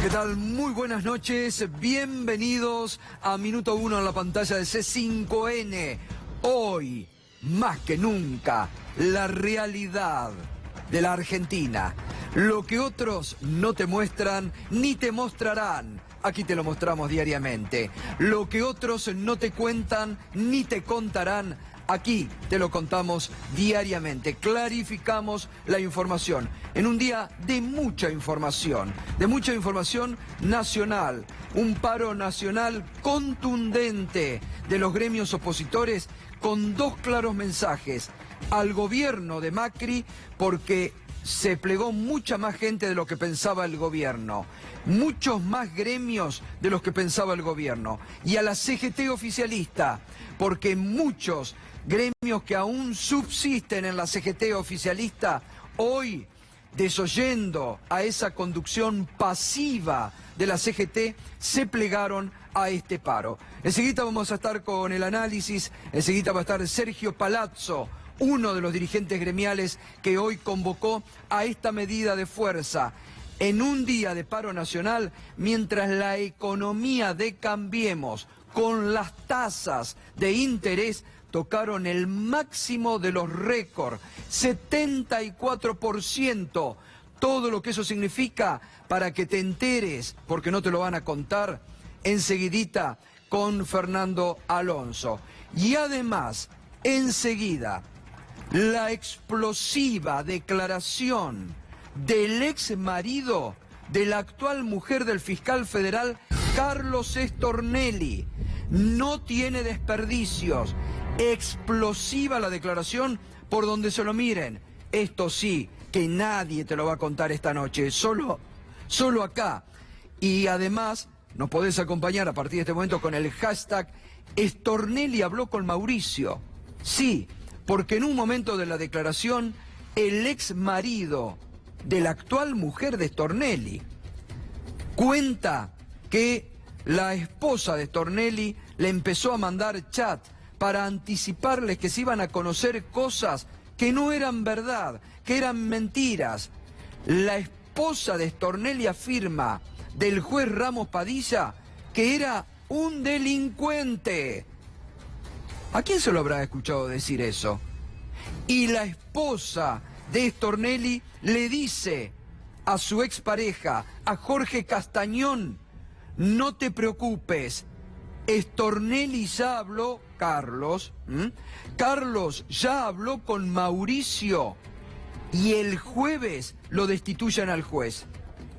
¿Qué tal? Muy buenas noches, bienvenidos a Minuto 1 en la pantalla de C5N. Hoy, más que nunca, la realidad de la Argentina. Lo que otros no te muestran ni te mostrarán, aquí te lo mostramos diariamente. Lo que otros no te cuentan ni te contarán, aquí te lo contamos diariamente. Clarificamos la información en un día de mucha información nacional. Un paro nacional contundente de los gremios opositores con dos claros mensajes al gobierno de Macri, porque se plegó mucha más gente de lo que pensaba el gobierno, muchos más gremios de los que pensaba el gobierno, y a la CGT oficialista, porque muchos gremios que aún subsisten en la CGT oficialista, hoy, desoyendo a esa conducción pasiva de la CGT, se plegaron a este paro. Enseguida vamos a estar con el análisis, enseguida va a estar Sergio Palazzo, uno de los dirigentes gremiales que hoy convocó a esta medida de fuerza en un día de paro nacional, mientras la economía de Cambiemos, con las tasas de interés, tocaron el máximo de los récords, 74%. Todo lo que eso significa, para que te enteres, porque no te lo van a contar, enseguidita con Fernando Alonso. Y además, enseguida, la explosiva declaración del ex marido de la actual mujer del fiscal federal, Carlos Stornelli. No tiene desperdicios. Explosiva la declaración por donde se lo miren. Esto sí, que nadie te lo va a contar esta noche, solo acá. Y además, nos podés acompañar a partir de este momento con el hashtag Stornelli habló con Mauricio. Sí, porque en un momento de la declaración, el ex marido de la actual mujer de Stornelli cuenta que la esposa de Stornelli le empezó a mandar chat para anticiparles que se iban a conocer cosas que no eran verdad, que eran mentiras. La esposa de Stornelli afirma del juez Ramos Padilla que era un delincuente. ¿A quién se lo habrá escuchado decir eso? Y la esposa de Stornelli le dice a su expareja, a Jorge Castañón: no te preocupes, Stornelli ya habló, Carlos ya habló con Mauricio y el jueves lo destituyen al juez.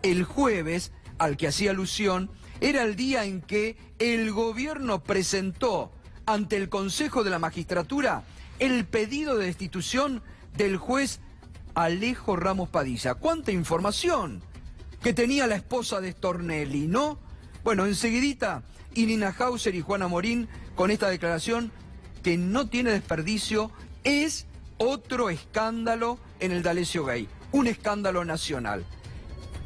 El jueves, al que hacía alusión, era el día en que el gobierno presentó ante el Consejo de la Magistratura el pedido de destitución del juez Alejo Ramos Padilla. ¡Cuánta información que tenía la esposa de Stornelli!, ¿no? Bueno, enseguidita, Irina Hauser y Juana Morín con esta declaración que no tiene desperdicio. Es otro escándalo en el D'Alessio Gay, un escándalo nacional.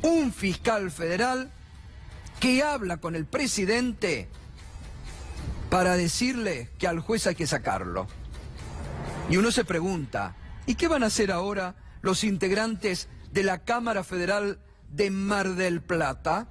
Un fiscal federal que habla con el presidente para decirle que al juez hay que sacarlo. Y uno se pregunta, ¿y qué van a hacer ahora los integrantes de la Cámara Federal de Mar del Plata?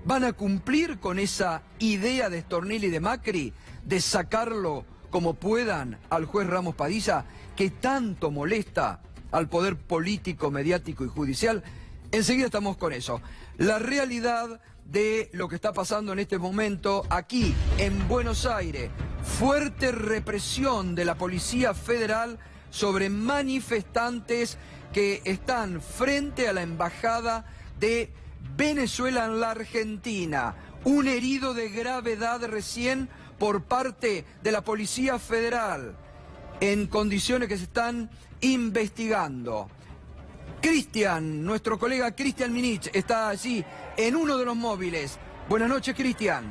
¿Van a cumplir con esa idea de Stornelli y de Macri de sacarlo como puedan al juez Ramos Padilla, que tanto molesta al poder político, mediático y judicial? Enseguida estamos con eso. La realidad de lo que está pasando en este momento aquí en Buenos Aires. Fuerte represión de la Policía Federal sobre manifestantes que están frente a la Embajada de Venezuela en la Argentina. Un herido de gravedad recién por parte de la Policía Federal, en condiciones que se están investigando. Cristian, nuestro colega Cristian Minich, está allí en uno de los móviles. Buenas noches, Cristian.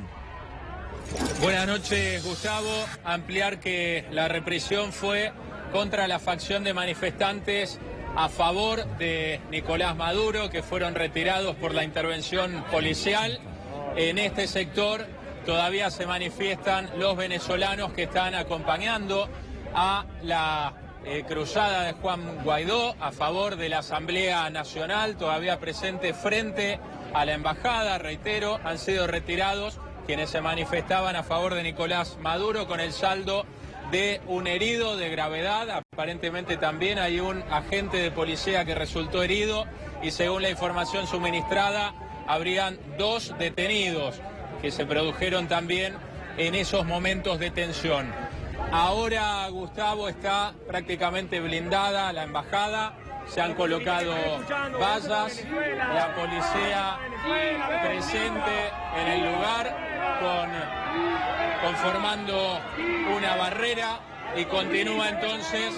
Buenas noches, Gustavo. Ampliar que la represión fue contra la facción de manifestantes a favor de Nicolás Maduro, que fueron retirados por la intervención policial. En este sector todavía se manifiestan los venezolanos que están acompañando a la cruzada de Juan Guaidó a favor de la Asamblea Nacional, todavía presente frente a la embajada, reitero, han sido retirados quienes se manifestaban a favor de Nicolás Maduro, con el saldo de un herido de gravedad. Aparentemente también hay un agente de policía que resultó herido y según la información suministrada habrían 2 detenidos que se produjeron también en esos momentos de tensión. Ahora, Gustavo, está prácticamente blindada la embajada, se han colocado vallas, la policía presente en el lugar conformando una barrera y continúa entonces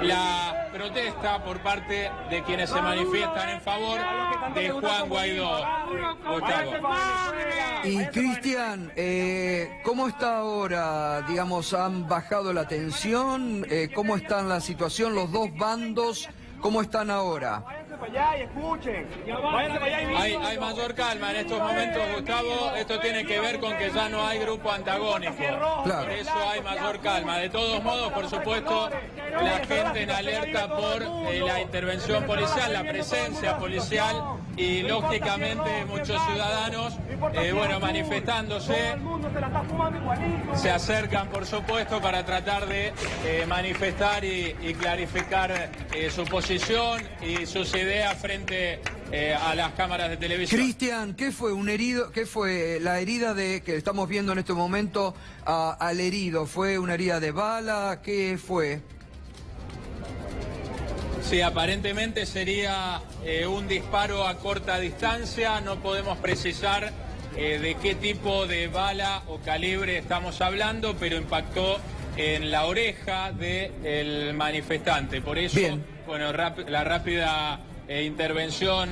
la protesta por parte de quienes se manifiestan en favor de Juan Guaidó. Gustavo. Y Cristian, ¿cómo está ahora? Digamos, ¿han bajado la tensión? ¿Cómo está la situación? ¿Los dos bandos cómo están ahora? Hay mayor calma en estos momentos, Gustavo. Esto tiene que ver con que ya no hay grupo antagónico. Claro. Por eso hay mayor calma. De todos modos, por supuesto, la gente en alerta por la intervención policial, la presencia policial y, lógicamente, muchos ciudadanos, manifestándose, se acercan, por supuesto, para tratar de manifestar y clarificar su posición y sus ideas frente a las cámaras de televisión. Cristian, ¿qué fue un herido? ¿Qué fue la herida que estamos viendo en este momento al herido? ¿Fue una herida de bala? ¿Qué fue? Sí, aparentemente sería un disparo a corta distancia. No podemos precisar de qué tipo de bala o calibre estamos hablando, pero impactó en la oreja del manifestante. Por eso, la rápida intervención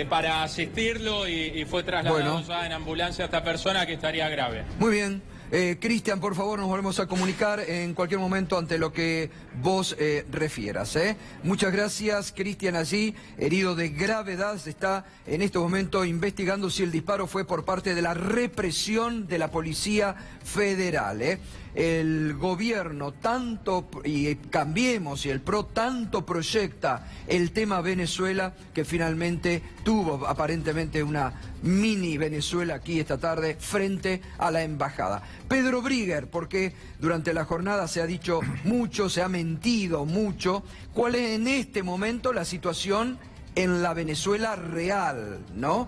para asistirlo y fue trasladado ya en ambulancia a esta persona que estaría grave. Muy bien. Cristian, por favor, nos volvemos a comunicar en cualquier momento ante lo que vos refieras. Muchas gracias, Cristian. Allí, herido de gravedad, se está en este momento investigando si el disparo fue por parte de la represión de la Policía Federal. El gobierno tanto, y Cambiemos y el PRO tanto proyecta el tema Venezuela, que finalmente tuvo aparentemente una mini Venezuela aquí esta tarde frente a la embajada. Pedro Brigger, porque durante la jornada se ha dicho mucho, se ha mentido mucho, ¿cuál es en este momento la situación en la Venezuela real, no?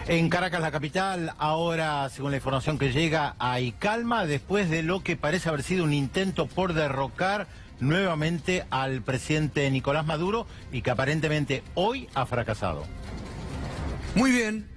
En Caracas, la capital, ahora, según la información que llega, hay calma después de lo que parece haber sido un intento por derrocar nuevamente al presidente Nicolás Maduro y que aparentemente hoy ha fracasado. Muy bien,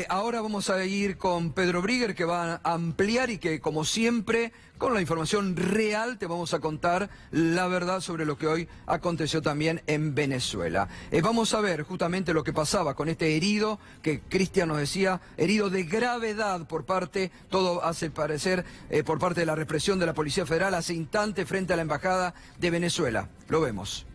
ahora vamos a ir con Pedro Brigger, que va a ampliar y que, como siempre, con la información real te vamos a contar la verdad sobre lo que hoy aconteció también en Venezuela. Vamos a ver justamente lo que pasaba con este herido, que Cristian nos decía, herido de gravedad por parte, todo hace parecer, por parte de la represión de la Policía Federal hace instantes frente a la Embajada de Venezuela. Lo vemos.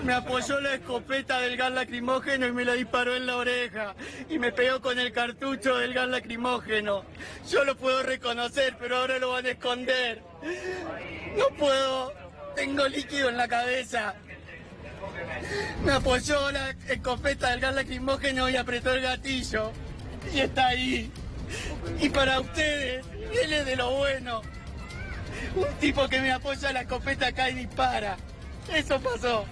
Me apoyó la escopeta del gas lacrimógeno y me la disparó en la oreja y me pegó con el cartucho del gas lacrimógeno. Yo lo puedo reconocer, pero ahora lo van a esconder. No puedo, tengo líquido en la cabeza. Me apoyó la escopeta del gas lacrimógeno y apretó el gatillo. Y está ahí. Y para ustedes, él es de lo bueno. Un tipo que me apoya la escopeta acá y dispara. Eso pasó.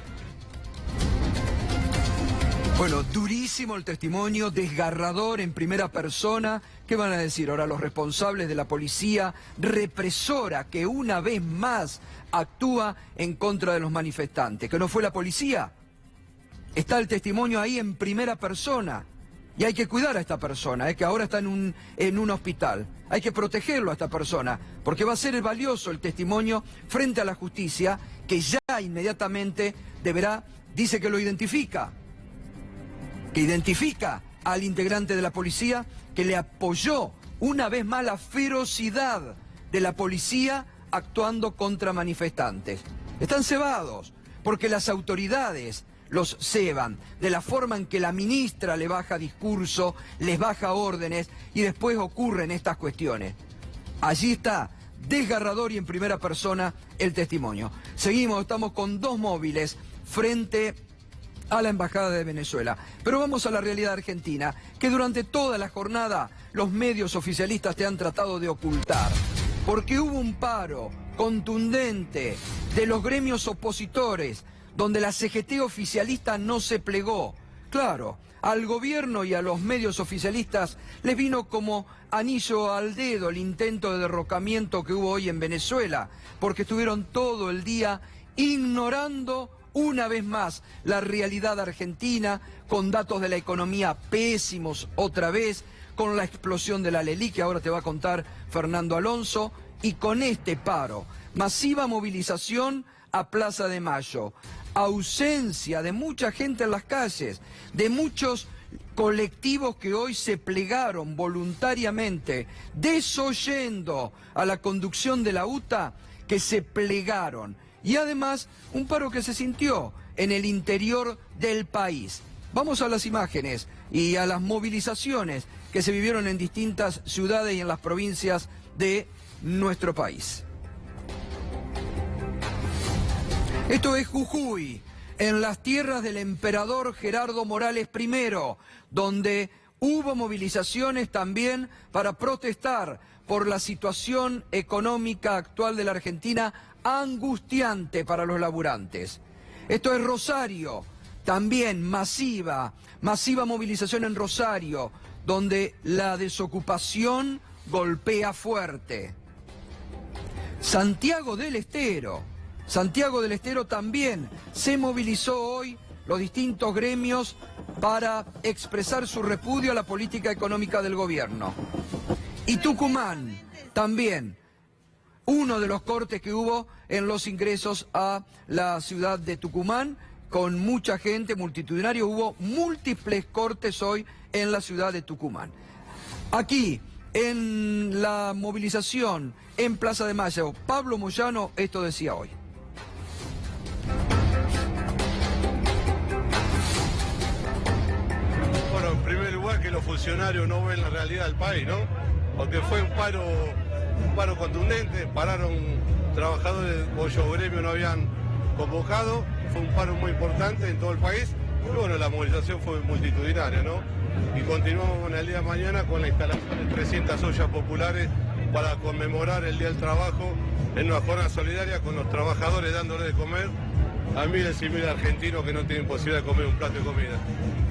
Bueno, durísimo el testimonio, desgarrador en primera persona. ¿Qué van a decir ahora los responsables de la policía represora que una vez más actúa en contra de los manifestantes? ¿Que no fue la policía? Está el testimonio ahí en primera persona. Y hay que cuidar a esta persona, que ahora está en un hospital. Hay que protegerlo a esta persona, porque va a ser valioso el testimonio frente a la justicia, que ya inmediatamente dice que lo identifica, al integrante de la policía que le apoyó una vez más la ferocidad de la policía actuando contra manifestantes. Están cebados, porque las autoridades los ceban, de la forma en que la ministra le baja discurso, les baja órdenes y después ocurren estas cuestiones. Allí está, desgarrador y en primera persona el testimonio. Seguimos, estamos con dos móviles frente a la Embajada de Venezuela. Pero vamos a la realidad argentina, que durante toda la jornada los medios oficialistas te han tratado de ocultar, porque hubo un paro contundente de los gremios opositores, donde la CGT oficialista no se plegó. Claro, al gobierno y a los medios oficialistas les vino como anillo al dedo el intento de derrocamiento que hubo hoy en Venezuela, porque estuvieron todo el día ignorando una vez más la realidad argentina, con datos de la economía pésimos otra vez, con la explosión de la LELIQ, que ahora te va a contar Fernando Alonso, y con este paro, masiva movilización a Plaza de Mayo, ausencia de mucha gente en las calles, de muchos colectivos que hoy se plegaron voluntariamente, desoyendo a la conducción de la UTA, que se plegaron. Y además, un paro que se sintió en el interior del país. Vamos a las imágenes y a las movilizaciones que se vivieron en distintas ciudades y en las provincias de nuestro país. Esto es Jujuy, en las tierras del emperador Gerardo Morales I, donde hubo movilizaciones también para protestar por la situación económica actual de la Argentina, angustiante para los laburantes. Esto es Rosario, también masiva movilización en Rosario, donde la desocupación golpea fuerte. Santiago del Estero también se movilizó hoy, los distintos gremios, para expresar su repudio a la política económica del gobierno. Y Tucumán también, uno de los cortes que hubo en los ingresos a la ciudad de Tucumán, con mucha gente, multitudinario, hubo múltiples cortes hoy en la ciudad de Tucumán. Aquí, en la movilización en Plaza de Mayo, Pablo Moyano esto decía hoy. Bueno, en primer lugar, que los funcionarios no ven la realidad del país, ¿no? Porque fue un paro contundente, pararon trabajadores cuyo gremio no habían convocado, fue un paro muy importante en todo el país, y bueno, la movilización fue multitudinaria, ¿no? Y continuamos en el día de mañana con la instalación de 300 ollas populares para conmemorar el Día del Trabajo en una jornada solidaria con los trabajadores dándoles de comer a miles y miles de argentinos que no tienen posibilidad de comer un plato de comida.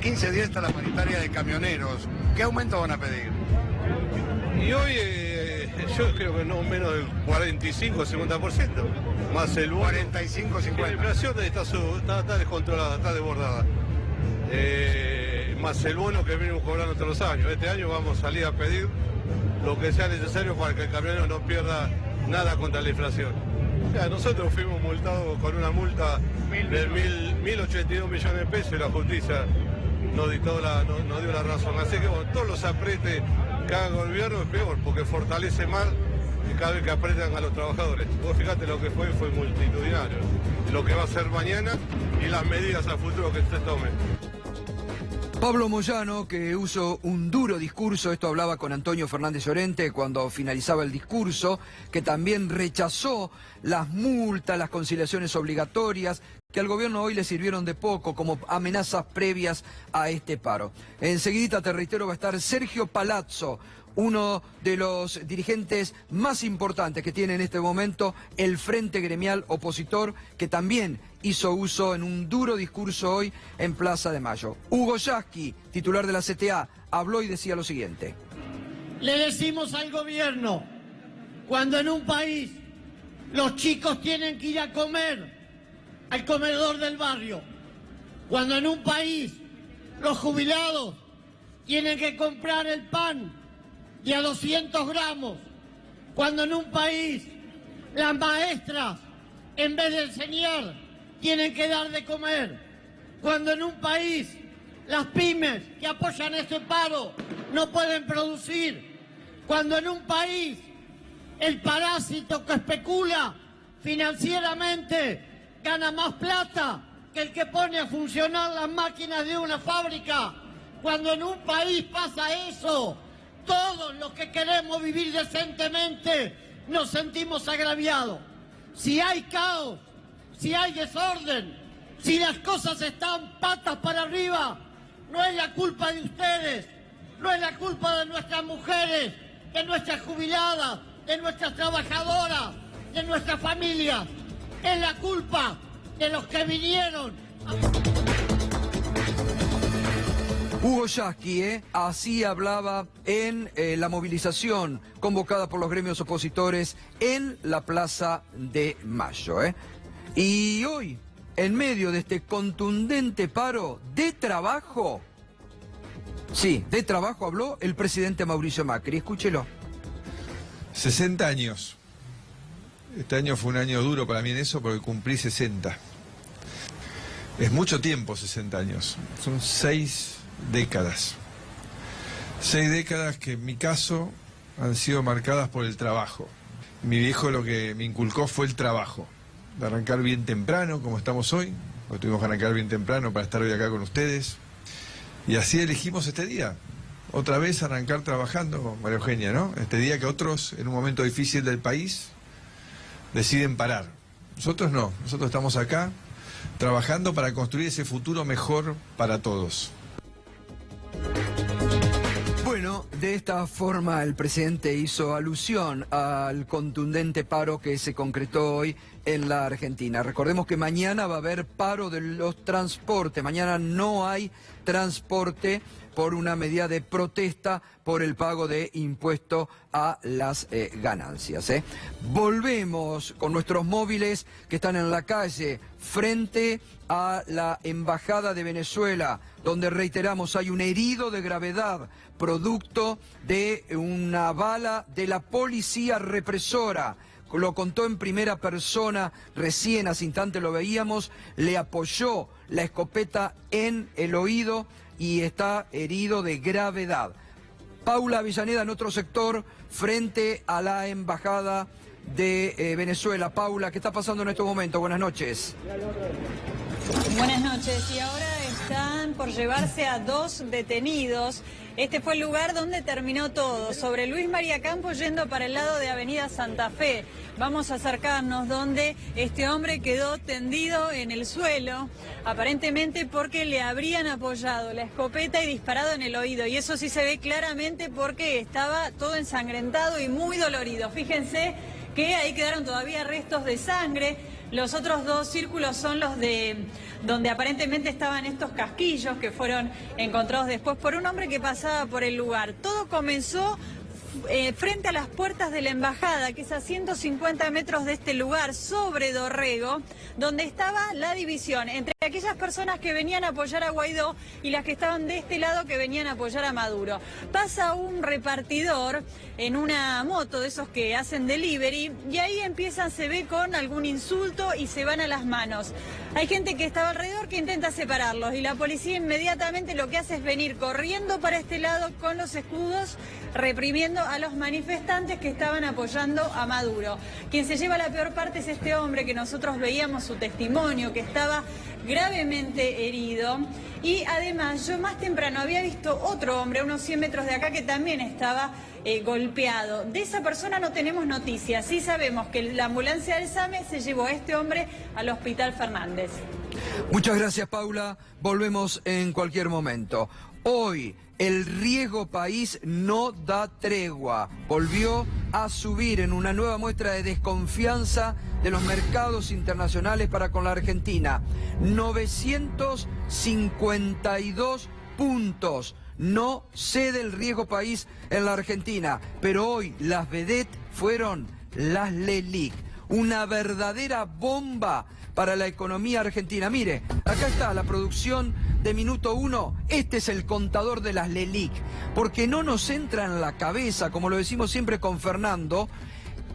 15 días está la paritaria de camioneros. ¿Qué aumento van a pedir? Y hoy yo creo que no menos del 45-50%, más el bono. 45-50%. La inflación está descontrolada, está desbordada. Más el bono que venimos cobrando todos los años. Este año vamos a salir a pedir lo que sea necesario para que el camionero no pierda nada contra la inflación. O sea, nosotros fuimos multados con una multa de 1.082 millones de pesos y la justicia nos dio la razón. Así que bueno, todos los apretes que haga el gobierno es peor, porque fortalece más cada vez que apretan a los trabajadores. Vos fíjate lo que fue multitudinario. Lo que va a ser mañana y las medidas a futuro que se tomen. Pablo Moyano, que usó un duro discurso, esto hablaba con Antonio Fernández Llorente cuando finalizaba el discurso, que también rechazó las multas, las conciliaciones obligatorias, que al gobierno hoy le sirvieron de poco como amenazas previas a este paro. Enseguidita, te reitero, va a estar Sergio Palazzo, uno de los dirigentes más importantes que tiene en este momento el Frente Gremial Opositor, que también hizo uso en un duro discurso hoy en Plaza de Mayo. Hugo Yasky, titular de la CTA, habló y decía lo siguiente. Le decimos al gobierno, cuando en un país los chicos tienen que ir a comer al comedor del barrio, cuando en un país los jubilados tienen que comprar el pan y a 200 gramos, cuando en un país las maestras, en vez de enseñar, tienen que dar de comer, cuando en un país las pymes que apoyan este paro no pueden producir, cuando en un país el parásito que especula financieramente gana más plata que el que pone a funcionar las máquinas de una fábrica, cuando en un país pasa eso, todos los que queremos vivir decentemente nos sentimos agraviados. Si hay caos, si hay desorden, Si las cosas están patas para arriba, no es la culpa de ustedes, no es la culpa de nuestras mujeres, de nuestras jubiladas, de nuestras trabajadoras, de nuestra familia. Es la culpa de los que vinieron. Hugo Yasky, así hablaba en la movilización convocada por los gremios opositores en la Plaza de Mayo. Y hoy, en medio de este contundente paro de trabajo, sí, de trabajo habló el presidente Mauricio Macri. Escúchelo. 60 años. Este año fue un año duro para mí en eso porque cumplí 60. Es mucho tiempo 60 años. Son 6 décadas. 6 décadas que en mi caso han sido marcadas por el trabajo. Mi viejo lo que me inculcó fue el trabajo. De arrancar bien temprano, como estamos hoy. Porque tuvimos que arrancar bien temprano para estar hoy acá con ustedes. Y así elegimos este día. Otra vez arrancar trabajando, María Eugenia, ¿no? Este día que otros, en un momento difícil del país, deciden parar. Nosotros no. Nosotros estamos acá trabajando para construir ese futuro mejor para todos. Bueno, de esta forma el presidente hizo alusión al contundente paro que se concretó hoy en la Argentina. Recordemos que mañana va a haber paro de los transportes. Mañana no hay transporte por una medida de protesta por el pago de impuesto a las ganancias. Volvemos con nuestros móviles que están en la calle frente a la Embajada de Venezuela, donde reiteramos hay un herido de gravedad producto de una bala de la policía represora. Lo contó en primera persona, recién hace instante lo veíamos, le apoyó la escopeta en el oído y está herido de gravedad. Paula Avellaneda en otro sector frente a la Embajada de Venezuela. Paula, ¿qué está pasando en estos momentos? Buenas noches. Buenas noches. Y ahora están por llevarse a 2 detenidos. Este fue el lugar donde terminó todo, sobre Luis María Campos yendo para el lado de Avenida Santa Fe. Vamos a acercarnos donde este hombre quedó tendido en el suelo, aparentemente porque le habrían apoyado la escopeta y disparado en el oído. Y eso sí se ve claramente porque estaba todo ensangrentado y muy dolorido. Fíjense que ahí quedaron todavía restos de sangre. Los otros 2 círculos son los de donde aparentemente estaban estos casquillos que fueron encontrados después por un hombre que pasaba por el lugar. Todo comenzó frente a las puertas de la embajada, que es a 150 metros de este lugar, sobre Dorrego, donde estaba la división entre aquellas personas que venían a apoyar a Guaidó y las que estaban de este lado que venían a apoyar a Maduro. Pasa un repartidor en una moto de esos que hacen delivery y ahí empiezan, se ve, con algún insulto y se van a las manos. Hay gente que estaba alrededor que intenta separarlos y la policía inmediatamente lo que hace es venir corriendo para este lado con los escudos, reprimiendo a los manifestantes que estaban apoyando a Maduro. Quien se lleva la peor parte es este hombre que nosotros veíamos su testimonio, que estaba gravemente herido. Y además yo más temprano había visto otro hombre a unos 100 metros de acá que también estaba golpeado. De esa persona no tenemos noticias. Sí sabemos que la ambulancia del SAME se llevó a este hombre al Hospital Fernández. Muchas gracias, Paula. Volvemos en cualquier momento. Hoy el riesgo país no da tregua. Volvió a subir en una nueva muestra de desconfianza de los mercados internacionales para con la Argentina. 952 puntos. No cede el riesgo país en la Argentina. Pero hoy las vedettes fueron las LELIQ. Una verdadera bomba para la economía argentina. Mire, acá está la producción de Minuto 1. Este es el contador de las LELIQ. Porque no nos entra en la cabeza, como lo decimos siempre con Fernando,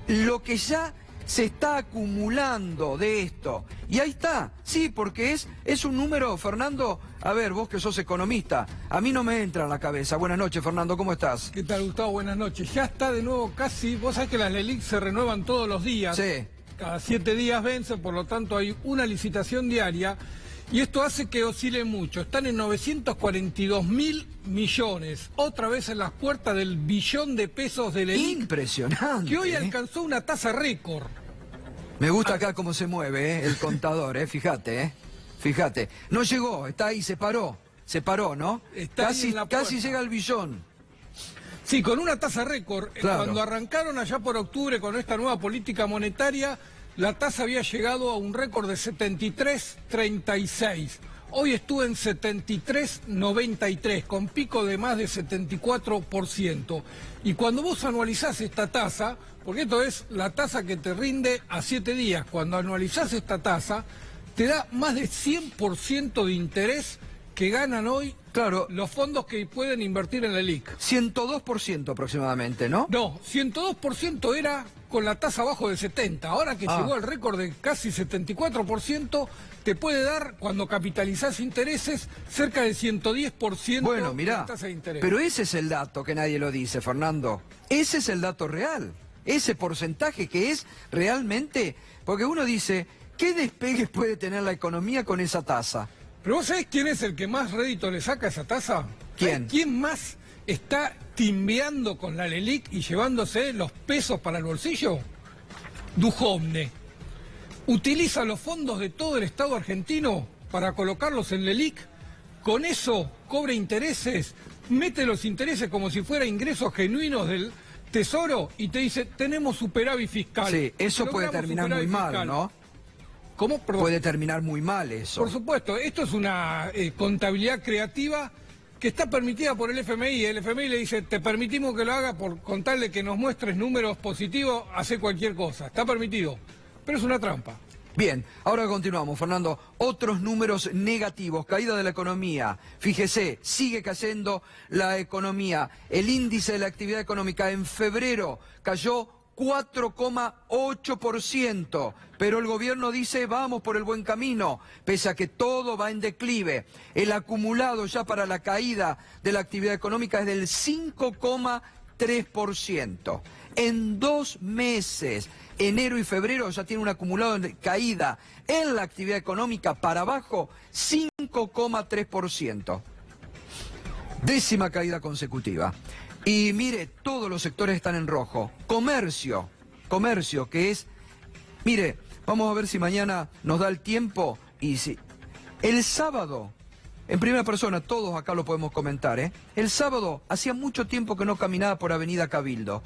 lo que ya se está acumulando de esto. Y ahí está, sí, porque es un número, Fernando. A ver, vos que sos economista, a mí no me entra en la cabeza. Buenas noches, Fernando, ¿cómo estás? ¿Qué tal, Gustavo? Buenas noches. Ya está de nuevo casi, vos sabés que las LELIQ se renuevan todos los días. Sí. Cada 7 días vence, por lo tanto hay una licitación diaria. Y esto hace que oscile mucho. Están en 942.000 millones. Otra vez en las puertas del billón de pesos de LELIQ. Impresionante. Que hoy alcanzó una tasa récord. Me gusta acá cómo se mueve el contador, fíjate. Fíjate, no llegó, está ahí, se paró, ¿no? Está ahí en la Casi puerta. llega al billón. Sí, con una tasa récord. Claro. Cuando arrancaron allá por octubre con esta nueva política monetaria, la tasa había llegado a un récord de 73,36. Hoy estuvo en 73,93, con pico de más de 74%. Y cuando vos anualizás esta tasa, porque esto es la tasa que te rinde a 7 días, cuando anualizás esta tasa, te da más de 100% de interés que ganan hoy los fondos que pueden invertir en la LELIQ. 102% aproximadamente, ¿no? No, 102% era con la tasa abajo de 70. Ahora que llegó al récord de casi 74%, te puede dar, cuando capitalizás intereses, cerca de 110% Bueno, de mirá, la tasa de interés. pero ese es el dato que nadie lo dice, Fernando. Ese es el dato real. Ese porcentaje que es realmente... Porque uno dice, ¿qué despegue puede tener la economía con esa tasa? ¿Pero vos sabés quién es el que más rédito le saca a esa tasa? ¿Quién? ¿Quién más está timbeando con la LELIQ y llevándose los pesos para el bolsillo? Duhovne. Utiliza los fondos de todo el Estado argentino para colocarlos en LELIQ. Con eso cobra intereses, mete los intereses como si fueran ingresos genuinos del Tesoro y te dice, tenemos superávit fiscal. Sí, eso puede Logramos terminar muy superávit mal, fiscal. ¿no? ¿Cómo? Perdón. Puede terminar muy mal eso. Por supuesto, esto es una contabilidad creativa que está permitida por el FMI. El FMI le dice, te permitimos que lo haga con tal de que nos muestres números positivos, hace cualquier cosa. Está permitido, pero es una trampa. Bien, ahora continuamos, Fernando. Otros números negativos, caída de la economía. Fíjese, sigue cayendo la economía. El índice de la actividad económica en febrero cayó 4,8%, pero el gobierno dice vamos por el buen camino, pese a que todo va en declive. El acumulado ya para la caída de la actividad económica es del 5,3%. En 2 meses, enero y febrero, ya tiene un acumulado de caída en la actividad económica para abajo, 5,3%. 10ª caída consecutiva. Y mire, todos los sectores están en rojo. Comercio, que es... Mire, vamos a ver si mañana nos da el tiempo y si... El sábado, en primera persona, todos acá lo podemos comentar, ¿eh? El sábado, hacía mucho tiempo que no caminaba por Avenida Cabildo.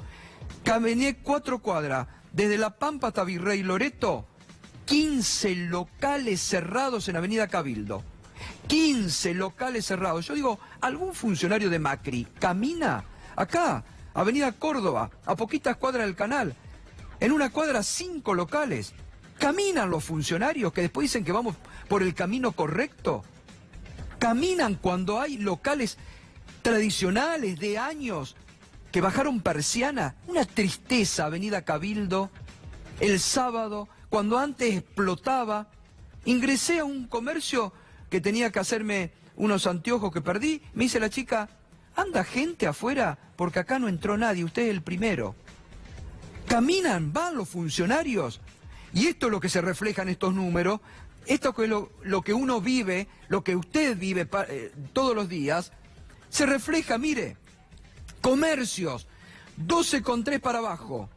Caminé 4 cuadras, desde La Pampa hasta Virrey Loreto, 15 locales cerrados en Avenida Cabildo. 15 locales cerrados. Yo digo, ¿algún funcionario de Macri camina? Acá, Avenida Córdoba, a poquitas cuadras del canal, en una cuadra 5 locales. ¿Caminan los funcionarios que después dicen que vamos por el camino correcto? ¿Caminan cuando hay locales tradicionales de años que bajaron persiana? Una tristeza, Avenida Cabildo, el sábado, cuando antes explotaba. Ingresé a un comercio que tenía que hacerme unos anteojos que perdí. Me dice la chica, anda gente afuera porque acá no entró nadie, usted es el primero. Caminan, van los funcionarios. Y esto es lo que se refleja en estos números, esto es lo que uno vive, lo que usted vive todos los días, se refleja, mire, comercios, 12,3 para abajo,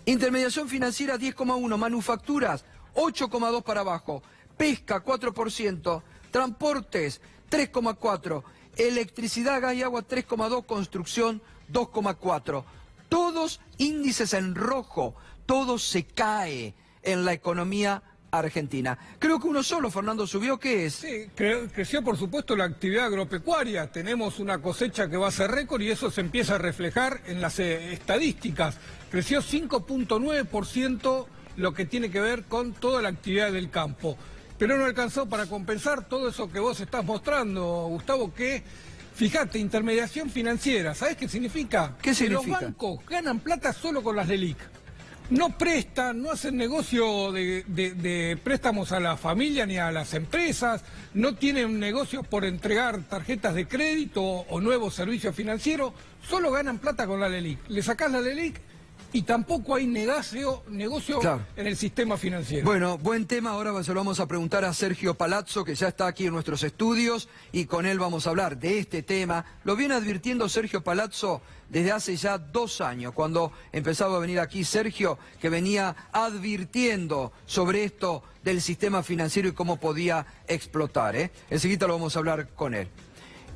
intermediación financiera 10,1, manufacturas 8,2 para abajo, pesca 4%, transportes 3,4%, electricidad, gas y agua 3,2%, construcción 2,4%. Todos índices en rojo, todo se cae en la economía argentina. Creo que uno solo, Fernando, subió, ¿qué es? Sí, creció por supuesto la actividad agropecuaria. Tenemos una cosecha que va a ser récord y eso se empieza a reflejar en las estadísticas. Creció 5,9% lo que tiene que ver con toda la actividad del campo. Pero no alcanzó para compensar todo eso que vos estás mostrando, Gustavo, que, fíjate, intermediación financiera, ¿sabés qué significa? ¿Qué significa? Que los bancos ganan plata solo con las LELIQ. No prestan, no hacen negocio de préstamos a la familia ni a las empresas, no tienen negocios por entregar tarjetas de crédito o nuevos servicios financieros, solo ganan plata con la LELIQ. Le sacás la LELIQ y tampoco hay negocio Claro. en el sistema financiero. Bueno, buen tema, ahora se lo vamos a preguntar a Sergio Palazzo, que ya está aquí en nuestros estudios, y con él vamos a hablar de este tema. Lo viene advirtiendo Sergio Palazzo desde hace ya 2 años, cuando empezaba a venir aquí Sergio, que venía advirtiendo sobre esto del sistema financiero y cómo podía explotar, ¿eh? Enseguida lo vamos a hablar con él.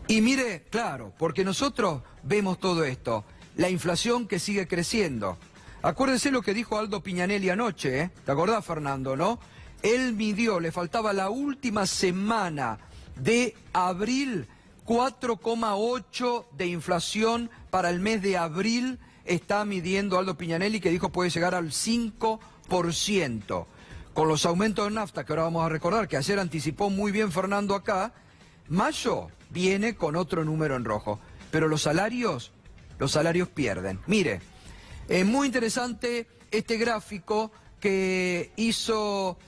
Y mire, claro, porque nosotros vemos todo esto, la inflación que sigue creciendo. Acuérdense lo que dijo Aldo Piñanelli anoche, ¿eh? ¿Te acordás, Fernando, no? Él midió, le faltaba la última semana de abril, 4,8 de inflación para el mes de abril, está midiendo Aldo Piñanelli, que dijo puede llegar al 5%. Con los aumentos de nafta, que ahora vamos a recordar, que ayer anticipó muy bien Fernando acá, mayo viene con otro número en rojo. Pero los salarios pierden. Mire, es muy interesante este gráfico que hizo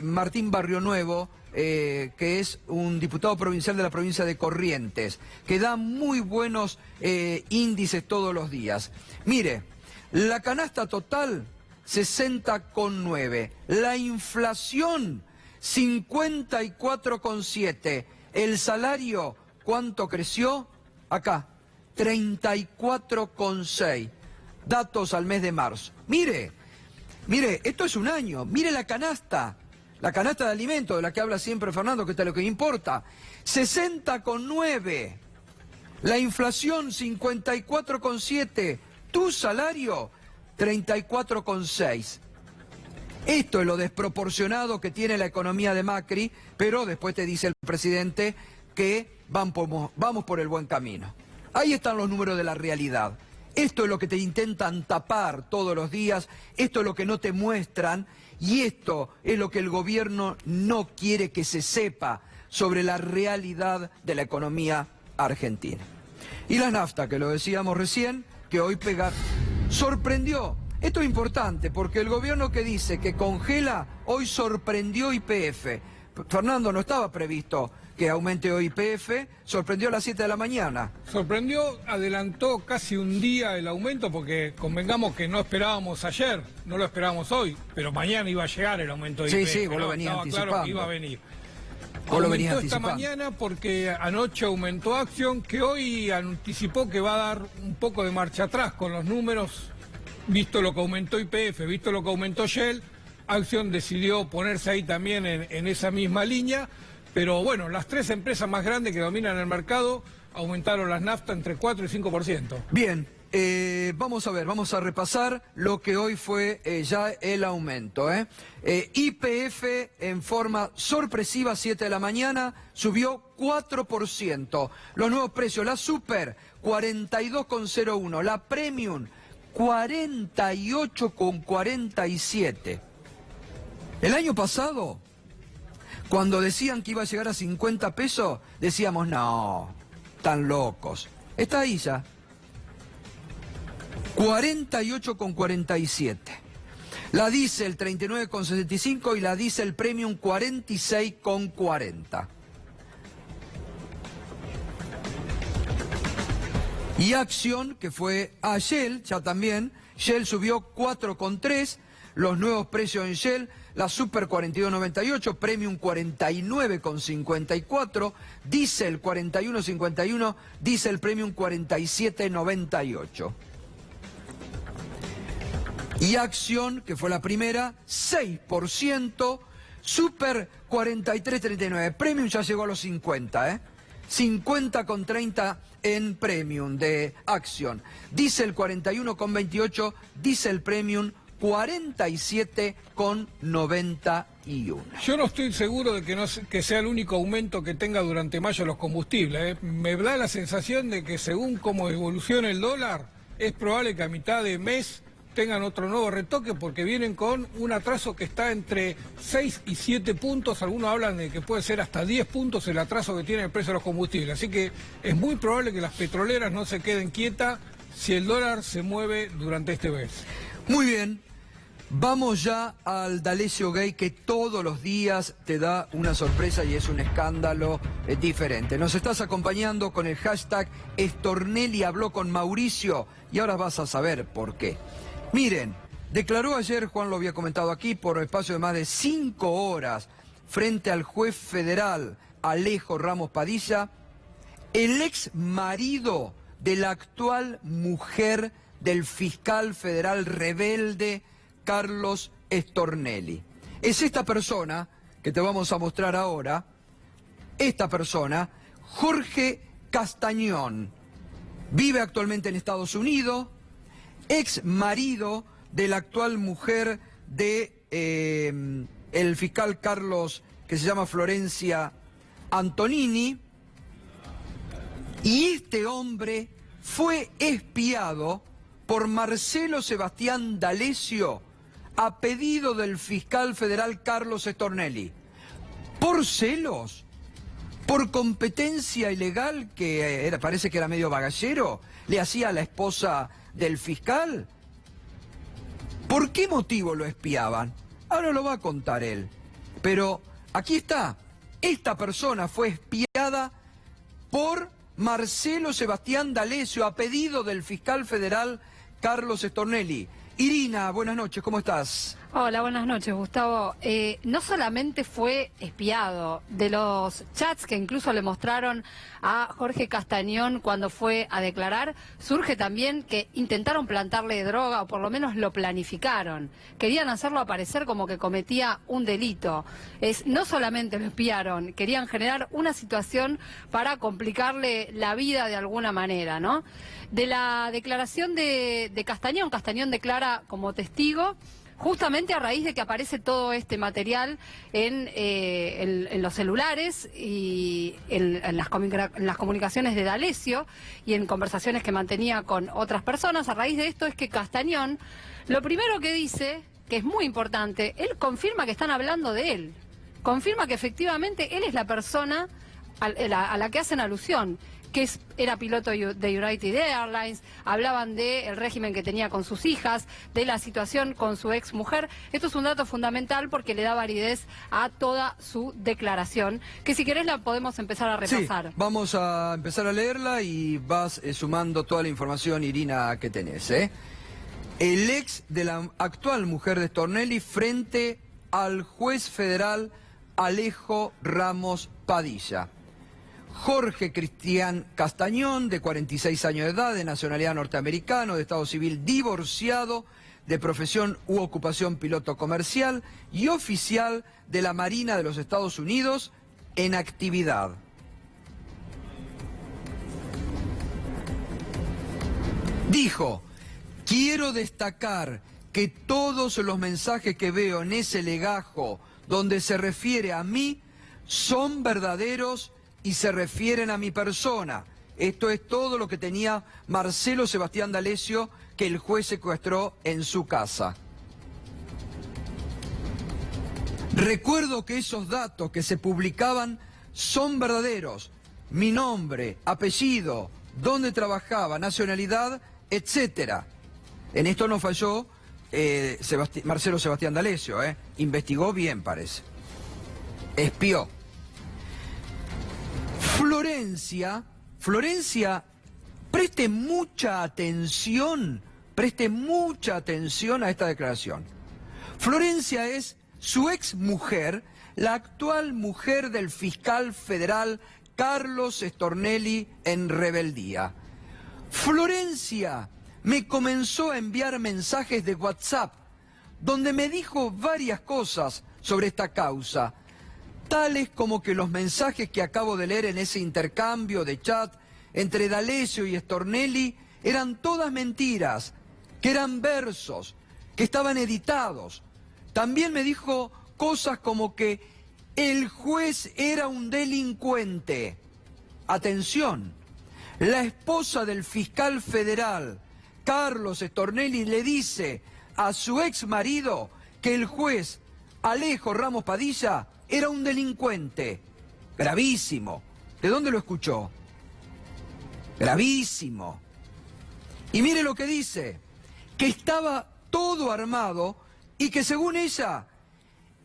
Martín Barrionuevo, que es un diputado provincial de la provincia de Corrientes, que da muy buenos índices todos los días. Mire, la canasta total, 60,9. La inflación, 54,7. El salario, ¿cuánto creció? Acá, 34,6. Datos al mes de marzo. Mire, esto es un año. Mire la canasta de alimentos de la que habla siempre Fernando, que es lo que importa. 60,9. La inflación, 54,7. Tu salario, 34,6. Esto es lo desproporcionado que tiene la economía de Macri, pero después te dice el presidente que vamos por el buen camino. Ahí están los números de la realidad. Esto es lo que te intentan tapar todos los días, esto es lo que no te muestran y esto es lo que el gobierno no quiere que se sepa sobre la realidad de la economía argentina. Y la nafta, que lo decíamos recién, que hoy sorprendió. Esto es importante porque el gobierno que dice que congela, hoy sorprendió YPF. Fernando, no estaba previsto que aumente hoy YPF, sorprendió a las 7 de la mañana. Sorprendió, adelantó casi un día el aumento porque convengamos que no esperábamos ayer, no lo esperábamos hoy, pero mañana iba a llegar el aumento de YPF. Sí, vos lo venías anticipando. Claro que iba a venir. Aumentó esta mañana porque anoche aumentó Action, que hoy anticipó que va a dar un poco de marcha atrás con los números, visto lo que aumentó YPF, visto lo que aumentó Shell. Action decidió ponerse ahí también en esa misma línea, pero bueno, las 3 empresas más grandes que dominan el mercado aumentaron las nafta entre 4 y 5%. Bien, vamos a repasar lo que hoy fue ya el aumento. YPF en forma sorpresiva, 7 de la mañana, subió 4%. Los nuevos precios, la Super, 42,01, la Premium, 48,47. El año pasado, cuando decían que iba a llegar a 50 pesos, decíamos, no, tan locos. Está ahí ya. 48,47. La Diesel 39,65 y la Diesel Premium 46,40. Y Action, que fue a Shell, ya también, Shell subió 4,3, los nuevos precios en Shell, la Super 42,98, Premium 49,54, Diesel 41,51, Diesel Premium 47,98. Y Action, que fue la primera, 6%, Super 43,39, Premium ya llegó a los 50, 50,30 en Premium de Action. Diesel 41,28, Diesel Premium 47,91. Yo no estoy seguro de que sea el único aumento que tenga durante mayo los combustibles. Me da la sensación de que según cómo evoluciona el dólar, es probable que a mitad de mes tengan otro nuevo retoque porque vienen con un atraso que está entre 6 y 7 puntos. Algunos hablan de que puede ser hasta 10 puntos el atraso que tiene el precio de los combustibles. Así que es muy probable que las petroleras no se queden quietas si el dólar se mueve durante este mes. Muy bien. Vamos ya al D'Alessio Gay, que todos los días te da una sorpresa y es un escándalo diferente. Nos estás acompañando con el hashtag Stornelli habló con Mauricio y ahora vas a saber por qué. Miren, declaró ayer, Juan lo había comentado aquí, por espacio de más de 5 horas frente al juez federal Alejo Ramos Padilla, el ex marido de la actual mujer del fiscal federal rebelde Carlos Stornelli. Es esta persona que te vamos a mostrar ahora, esta persona, Jorge Castañón, vive actualmente en Estados Unidos, ex marido de la actual mujer de el fiscal Carlos, que se llama Florencia Antonini, y este hombre fue espiado por Marcelo Sebastián D'Alessio a pedido del fiscal federal Carlos Stornelli. ¿Por celos? ¿Por competencia ilegal que parece que era medio bagallero? ¿Le hacía a la esposa del fiscal? ¿Por qué motivo lo espiaban? Ahora lo va a contar él. Pero aquí está. Esta persona fue espiada por Marcelo Sebastián D'Alessio a pedido del fiscal federal Carlos Stornelli. Irina, buenas noches, ¿cómo estás? Hola, buenas noches, Gustavo. No solamente fue espiado, de los chats que incluso le mostraron a Jorge Castañón cuando fue a declarar, surge también que intentaron plantarle droga, o por lo menos lo planificaron. Querían hacerlo aparecer como que cometía un delito. No solamente lo espiaron, querían generar una situación para complicarle la vida de alguna manera, ¿no? De la declaración de Castañón, Castañón declara como testigo justamente a raíz de que aparece todo este material en los celulares y en las comunicaciones de D'Alessio y en conversaciones que mantenía con otras personas. A raíz de esto es que Castañón, lo primero que dice, que es muy importante, él confirma que están hablando de él, confirma que efectivamente él es la persona a la que hacen alusión, que era piloto de United Airlines, hablaban del régimen que tenía con sus hijas, de la situación con su ex mujer. Esto es un dato fundamental porque le da validez a toda su declaración, que si querés la podemos empezar a repasar. Sí, vamos a empezar a leerla y vas sumando toda la información, Irina, que tenés. El ex de la actual mujer de Stornelli frente al juez federal Alejo Ramos Padilla. Jorge Cristian Castañón, de 46 años de edad, de nacionalidad norteamericano, de estado civil divorciado, de profesión u ocupación piloto comercial y oficial de la Marina de los Estados Unidos en actividad. Dijo, quiero destacar que todos los mensajes que veo en ese legajo donde se refiere a mí son verdaderos y se refieren a mi persona. Esto es todo lo que tenía Marcelo Sebastián D'Alessio, que el juez secuestró en su casa. Recuerdo que esos datos que se publicaban son verdaderos. Mi nombre, apellido, dónde trabajaba, nacionalidad, etcétera. En esto no falló Marcelo Sebastián D'Alessio, investigó bien, parece. Espió. Florencia, preste mucha atención a esta declaración. Florencia es su ex mujer, la actual mujer del fiscal federal Carlos Stornelli en rebeldía. Florencia me comenzó a enviar mensajes de WhatsApp donde me dijo varias cosas sobre esta causa, tales como que los mensajes que acabo de leer en ese intercambio de chat entre D'Alessio y Stornelli eran todas mentiras, que eran versos, que estaban editados. También me dijo cosas como que el juez era un delincuente. Atención, la esposa del fiscal federal, Carlos Stornelli, le dice a su ex marido que el juez Alejo Ramos Padilla era un delincuente. Gravísimo. ¿De dónde lo escuchó? Gravísimo. Y mire lo que dice, que estaba todo armado y que según ella,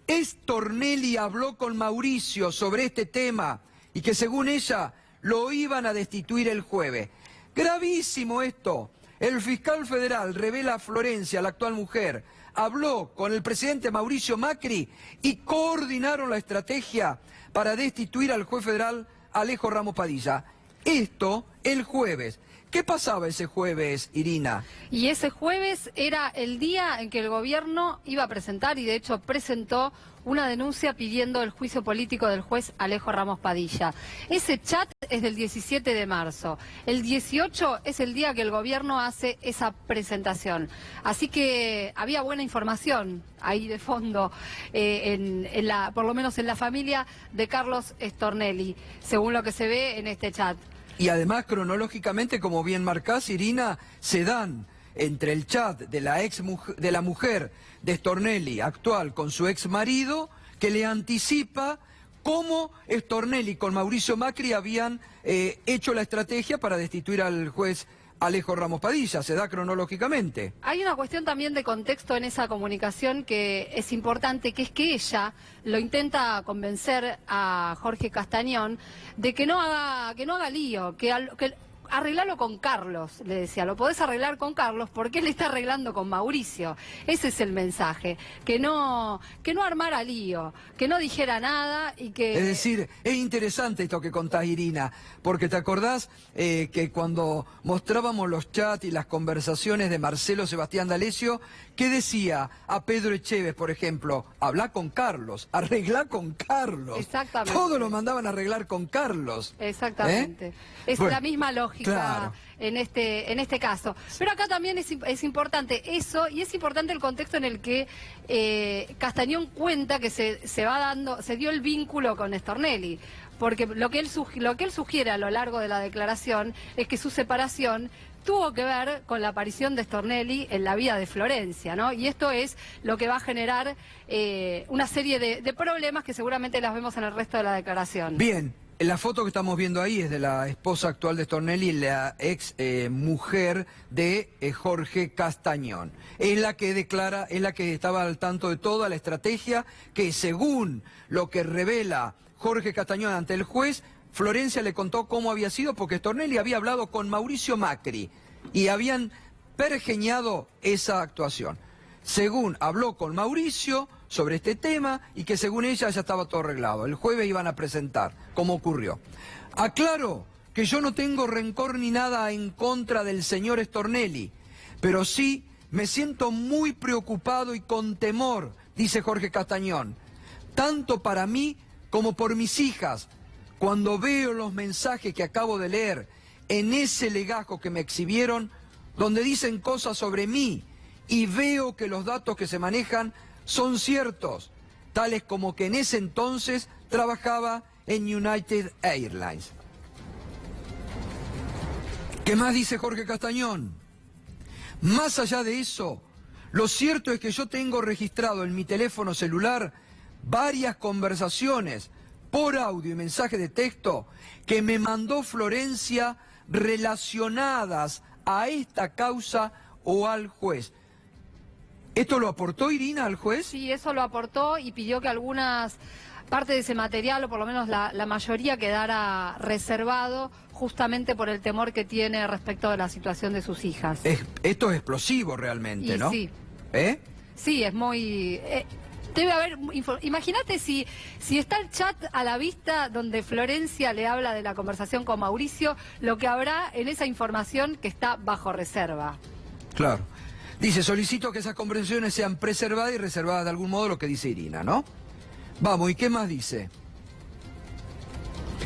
Stornelli habló con Mauricio sobre este tema y que según ella lo iban a destituir el jueves. Gravísimo esto. El fiscal federal revela a Florencia, la actual mujer, habló con el presidente Mauricio Macri y coordinaron la estrategia para destituir al juez federal Alejo Ramos Padilla. Esto el jueves. ¿Qué pasaba ese jueves, Irina? Y ese jueves era el día en que el gobierno iba a presentar, y de hecho presentó, una denuncia pidiendo el juicio político del juez Alejo Ramos Padilla. Ese chat es del 17 de marzo. El 18 es el día que el gobierno hace esa presentación. Así que había buena información ahí de fondo, por lo menos en la familia de Carlos Stornelli, según lo que se ve en este chat. Y además, cronológicamente, como bien marcás, Irina, se dan entre el chat de la mujer de Stornelli actual con su ex marido, que le anticipa cómo Stornelli con Mauricio Macri habían hecho la estrategia para destituir al juez Alejo Ramos Padilla. Se da cronológicamente. Hay una cuestión también de contexto en esa comunicación que es importante, que es que ella lo intenta convencer a Jorge Castañón de que no haga lío, que arreglalo con Carlos, le decía, lo podés arreglar con Carlos porque él está arreglando con Mauricio. Ese es el mensaje, que no armara lío, que no dijera nada y que... Es decir, es interesante esto que contás, Irina, porque te acordás que cuando mostrábamos los chats y las conversaciones de Marcelo Sebastián D'Alessio, ¿qué decía a Pedro Echeves, por ejemplo? Habla con Carlos, arregla con Carlos. Exactamente. Todo lo mandaban a arreglar con Carlos. Exactamente. Es Bueno, la misma lógica. claro. En este caso. Pero acá también es importante eso, y es importante el contexto en el que Castañón cuenta que se dio el vínculo con Stornelli. Porque lo que él sugiere a lo largo de la declaración es que su separación tuvo que ver con la aparición de Stornelli en la vida de Florencia, ¿no? Y esto es lo que va a generar una serie de problemas que seguramente las vemos en el resto de la declaración. Bien. La foto que estamos viendo ahí es de la esposa actual de Stornelli, la ex mujer de Jorge Castañón. Es la que declara, es la que estaba al tanto de toda la estrategia que, según lo que revela Jorge Castañón ante el juez, Florencia le contó cómo había sido porque Stornelli había hablado con Mauricio Macri y habían pergeñado esa actuación. Según habló con Mauricio sobre este tema y que según ella ya estaba todo arreglado. El jueves iban a presentar, como ocurrió. Aclaro que yo no tengo rencor ni nada en contra del señor Stornelli, pero sí me siento muy preocupado y con temor, dice Jorge Castañón, tanto para mí como por mis hijas, cuando veo los mensajes que acabo de leer en ese legajo que me exhibieron, donde dicen cosas sobre mí, y veo que los datos que se manejan son ciertos, tales como que en ese entonces trabajaba en United Airlines. ¿Qué más dice Jorge Castañón? Más allá de eso, lo cierto es que yo tengo registrado en mi teléfono celular varias conversaciones por audio y mensaje de texto que me mandó Florencia relacionadas a esta causa o al juez. ¿Esto lo aportó Irina al juez? Sí, eso lo aportó y pidió que algunas partes de ese material, o por lo menos la mayoría, quedara reservado justamente por el temor que tiene respecto de la situación de sus hijas. Esto es explosivo realmente, ¿no? Sí. Sí, es muy... debe haber... Imagínate si está el chat a la vista donde Florencia le habla de la conversación con Mauricio, lo que habrá en esa información que está bajo reserva. Claro. Dice, solicito que esas conversaciones sean preservadas y reservadas de algún modo, lo que dice Irina, ¿no? Vamos, ¿y qué más dice?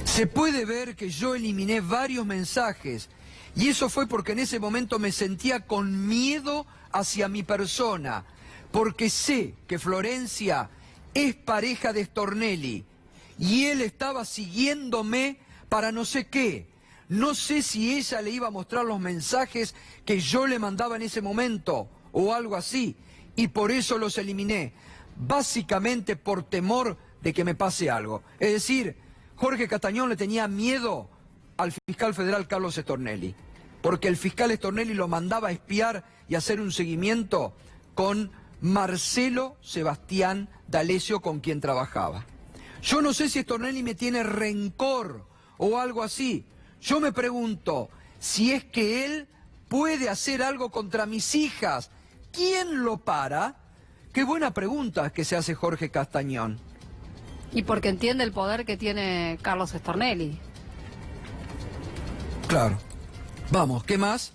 Se puede ver que yo eliminé varios mensajes y eso fue porque en ese momento me sentía con miedo hacia mi persona, porque sé que Florencia es pareja de Stornelli y él estaba siguiéndome para no sé qué. No sé si ella le iba a mostrar los mensajes que yo le mandaba en ese momento o algo así, y por eso los eliminé, básicamente por temor de que me pase algo. Es decir, Jorge Castañón le tenía miedo al fiscal federal Carlos Stornelli, porque el fiscal Stornelli lo mandaba a espiar y hacer un seguimiento con Marcelo Sebastián D'Alessio, con quien trabajaba. Yo no sé si Stornelli me tiene rencor o algo así. Yo me pregunto si es que él puede hacer algo contra mis hijas. ¿Quién lo para? Qué buena pregunta que se hace Jorge Castañón. Y porque entiende el poder que tiene Carlos Stornelli. Claro. Vamos, ¿qué más?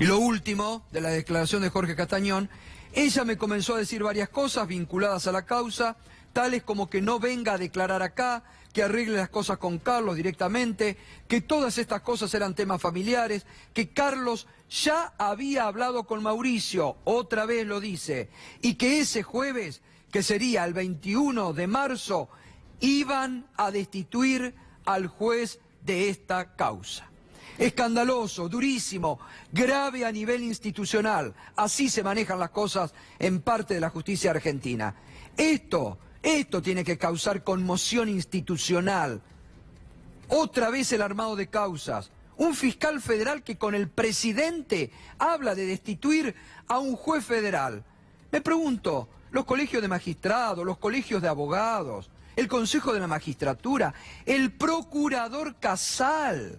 Y lo último de la declaración de Jorge Castañón, ella me comenzó a decir varias cosas vinculadas a la causa, tales como que no venga a declarar acá, que arregle las cosas con Carlos directamente, que todas estas cosas eran temas familiares, que Carlos ya había hablado con Mauricio, otra vez lo dice, y que ese jueves, que sería el 21 de marzo, iban a destituir al juez de esta causa. Escandaloso, durísimo, grave a nivel institucional. Así se manejan las cosas en parte de la justicia argentina. Esto tiene que causar conmoción institucional. Otra vez el armado de causas. Un fiscal federal que con el presidente habla de destituir a un juez federal. Me pregunto, los colegios de magistrados, los colegios de abogados, el Consejo de la Magistratura, el procurador Casal.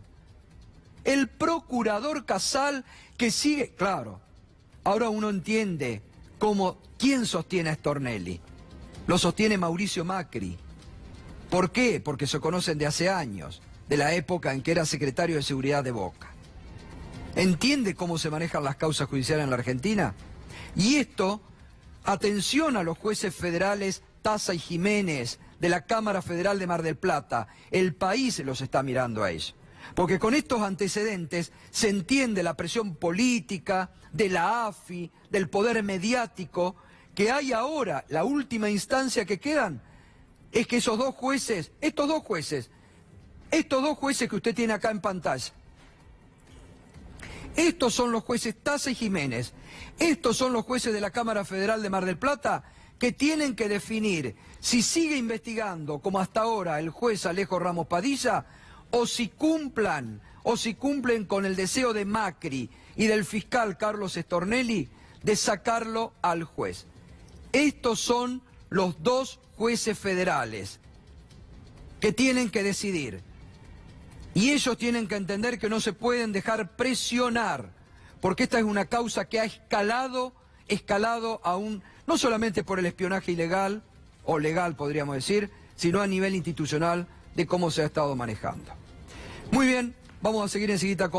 El procurador Casal que sigue, claro, ahora uno entiende quién sostiene a Stornelli. Lo sostiene Mauricio Macri. ¿Por qué? Porque se conocen de hace años, de la época en que era secretario de Seguridad de Boca. ¿Entiende cómo se manejan las causas judiciales en la Argentina? Y esto, atención a los jueces federales Taza y Jiménez, de la Cámara Federal de Mar del Plata. El país los está mirando a ellos. Porque con estos antecedentes se entiende la presión política, de la AFI, del poder mediático, que hay ahora. La última instancia que quedan es que estos dos jueces que usted tiene acá en pantalla, estos son los jueces Taza y Jiménez, estos son los jueces de la Cámara Federal de Mar del Plata, que tienen que definir si sigue investigando como hasta ahora el juez Alejo Ramos Padilla, o si cumplen con el deseo de Macri y del fiscal Carlos Stornelli de sacarlo al juez. Estos son los dos jueces federales que tienen que decidir. Y ellos tienen que entender que no se pueden dejar presionar, porque esta es una causa que ha escalado aún, no solamente por el espionaje ilegal, o legal podríamos decir, sino a nivel institucional de cómo se ha estado manejando. Muy bien, vamos a seguir enseguida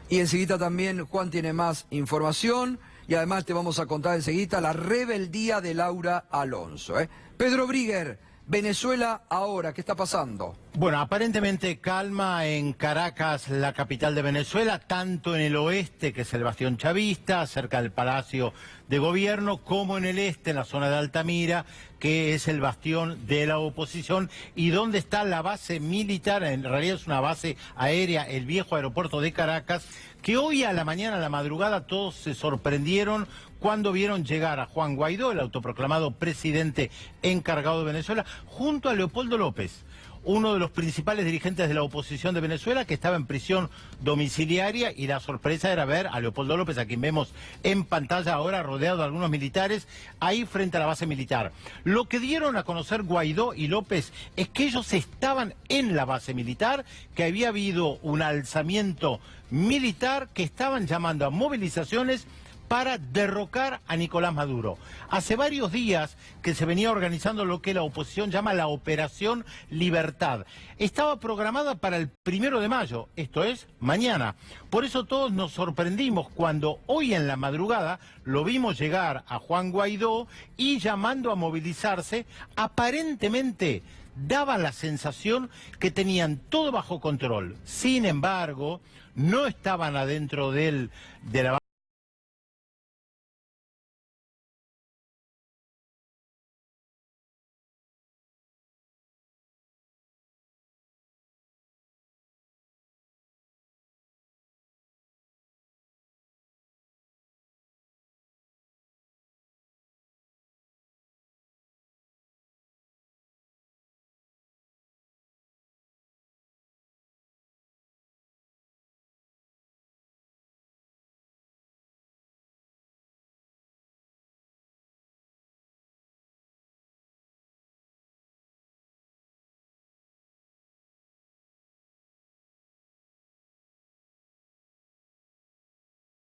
y enseguida también Juan tiene más información y además te vamos a contar enseguida la rebeldía de Laura Alonso. Pedro Brigger, Venezuela ahora, ¿qué está pasando? Bueno, aparentemente calma en Caracas, la capital de Venezuela, tanto en el oeste, que es el bastión chavista, cerca del Palacio de Gobierno, como en el este, en la zona de Altamira, que es el bastión de la oposición, y donde está la base militar, en realidad es una base aérea, el viejo aeropuerto de Caracas, que hoy a la mañana, a la madrugada, todos se sorprendieron cuando vieron llegar a Juan Guaidó, el autoproclamado presidente encargado de Venezuela, junto a Leopoldo López, uno de los principales dirigentes de la oposición de Venezuela, que estaba en prisión domiciliaria, y la sorpresa era ver a Leopoldo López, a quien vemos en pantalla ahora rodeado de algunos militares, ahí frente a la base militar. Lo que dieron a conocer Guaidó y López es que ellos estaban en la base militar, que había habido un alzamiento militar, que estaban llamando a movilizaciones para derrocar a Nicolás Maduro. Hace varios días que se venía organizando lo que la oposición llama la Operación Libertad. Estaba programada para el 1 de mayo, esto es, mañana. Por eso todos nos sorprendimos cuando hoy en la madrugada lo vimos llegar a Juan Guaidó y llamando a movilizarse. Aparentemente daba la sensación que tenían todo bajo control. Sin embargo, no estaban adentro de la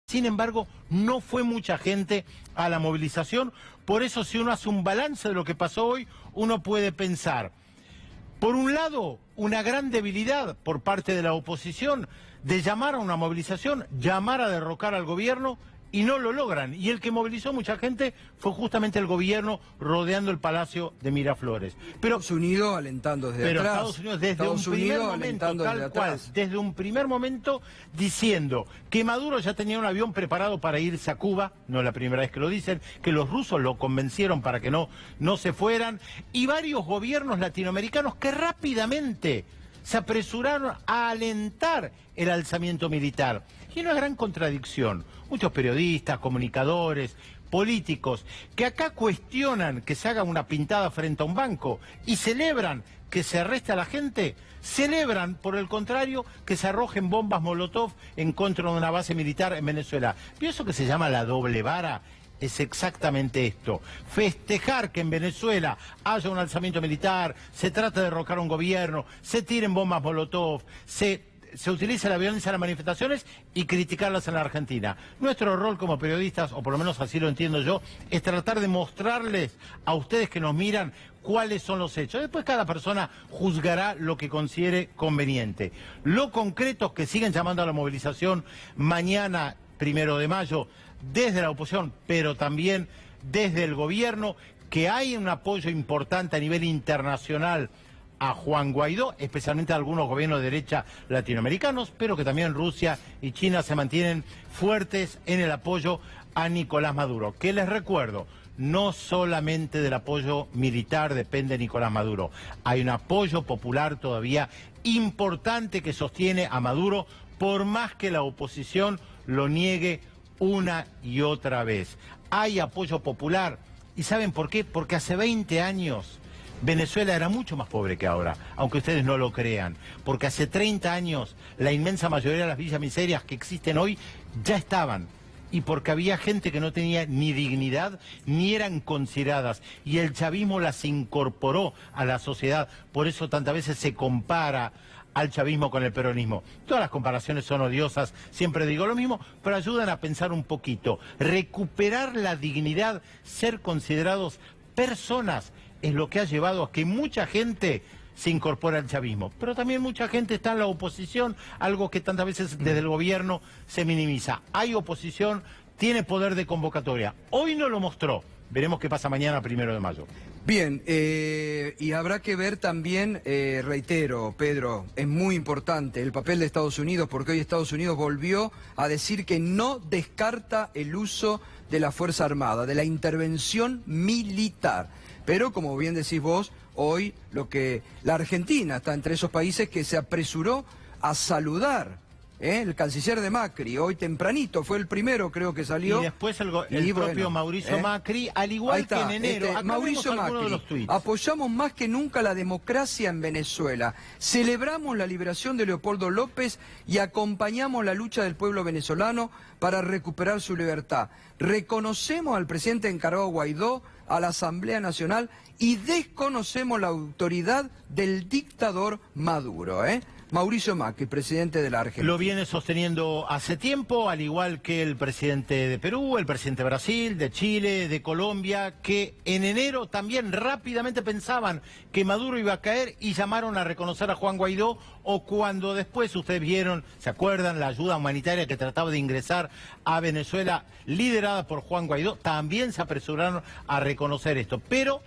Sin embargo, no fue mucha gente a la movilización. Por eso, si uno hace un balance de lo que pasó hoy, uno puede pensar, por un lado, una gran debilidad por parte de la oposición de llamar a una movilización, llamar a derrocar al gobierno, y no lo logran. Y el que movilizó mucha gente fue justamente el gobierno rodeando el Palacio de Miraflores. Pero Estados Unidos alentando desde atrás. Estados Unidos desde un primer momento, tal cual, desde un primer momento diciendo que Maduro ya tenía un avión preparado para irse a Cuba, no es la primera vez que lo dicen, que los rusos lo convencieron para que no se fueran, y varios gobiernos latinoamericanos que rápidamente se apresuraron a alentar el alzamiento militar. Y una gran contradicción. Muchos periodistas, comunicadores, políticos, que acá cuestionan que se haga una pintada frente a un banco y celebran que se arreste a la gente, celebran, por el contrario, que se arrojen bombas Molotov en contra de una base militar en Venezuela. ¿Y eso que se llama la doble vara? Es exactamente esto, festejar que en Venezuela haya un alzamiento militar, se trata de derrocar un gobierno, se tiren bombas Molotov, se utiliza la violencia en las manifestaciones y criticarlas en la Argentina. Nuestro rol como periodistas, o por lo menos así lo entiendo yo, es tratar de mostrarles a ustedes que nos miran cuáles son los hechos. Después cada persona juzgará lo que considere conveniente. Lo concreto es que siguen llamando a la movilización mañana, 1 de mayo, desde la oposición, pero también desde el gobierno, que hay un apoyo importante a nivel internacional a Juan Guaidó, especialmente a algunos gobiernos de derecha latinoamericanos, pero que también Rusia y China se mantienen fuertes en el apoyo a Nicolás Maduro. Que les recuerdo, no solamente del apoyo militar depende Nicolás Maduro, hay un apoyo popular todavía importante que sostiene a Maduro, por más que la oposición lo niegue una y otra vez. Hay apoyo popular, ¿y saben por qué? Porque hace 20 años Venezuela era mucho más pobre que ahora, aunque ustedes no lo crean, porque hace 30 años la inmensa mayoría de las villas miserias que existen hoy ya estaban, y porque había gente que no tenía ni dignidad ni eran consideradas, y el chavismo las incorporó a la sociedad. Por eso tantas veces se compara al chavismo con el peronismo. Todas las comparaciones son odiosas, siempre digo lo mismo, pero ayudan a pensar un poquito. Recuperar la dignidad, ser considerados personas, es lo que ha llevado a que mucha gente se incorpore al chavismo. Pero también mucha gente está en la oposición, algo que tantas veces desde el gobierno se minimiza. Hay oposición, tiene poder de convocatoria. Hoy no lo mostró. Veremos qué pasa mañana, 1 de mayo. Bien, y habrá que ver también, reitero, Pedro, es muy importante el papel de Estados Unidos, porque hoy Estados Unidos volvió a decir que no descarta el uso de la Fuerza Armada, de la intervención militar. Pero, como bien decís vos, hoy la Argentina está entre esos países que se apresuró a saludar. El canciller de Macri, hoy tempranito, fue el primero, creo que salió. Y después el propio Mauricio Macri, al igual que en enero. Acá Mauricio Macri, de los tweets. Apoyamos más que nunca la democracia en Venezuela. Celebramos la liberación de Leopoldo López y acompañamos la lucha del pueblo venezolano para recuperar su libertad. Reconocemos al presidente encargado Guaidó, a la Asamblea Nacional, y desconocemos la autoridad del dictador Maduro, Mauricio Macri, presidente de la Argentina. Lo viene sosteniendo hace tiempo, al igual que el presidente de Perú, el presidente de Brasil, de Chile, de Colombia, que en enero también rápidamente pensaban que Maduro iba a caer y llamaron a reconocer a Juan Guaidó, o cuando después ustedes vieron, ¿se acuerdan? La ayuda humanitaria que trataba de ingresar a Venezuela, liderada por Juan Guaidó, también se apresuraron a reconocer esto. Pero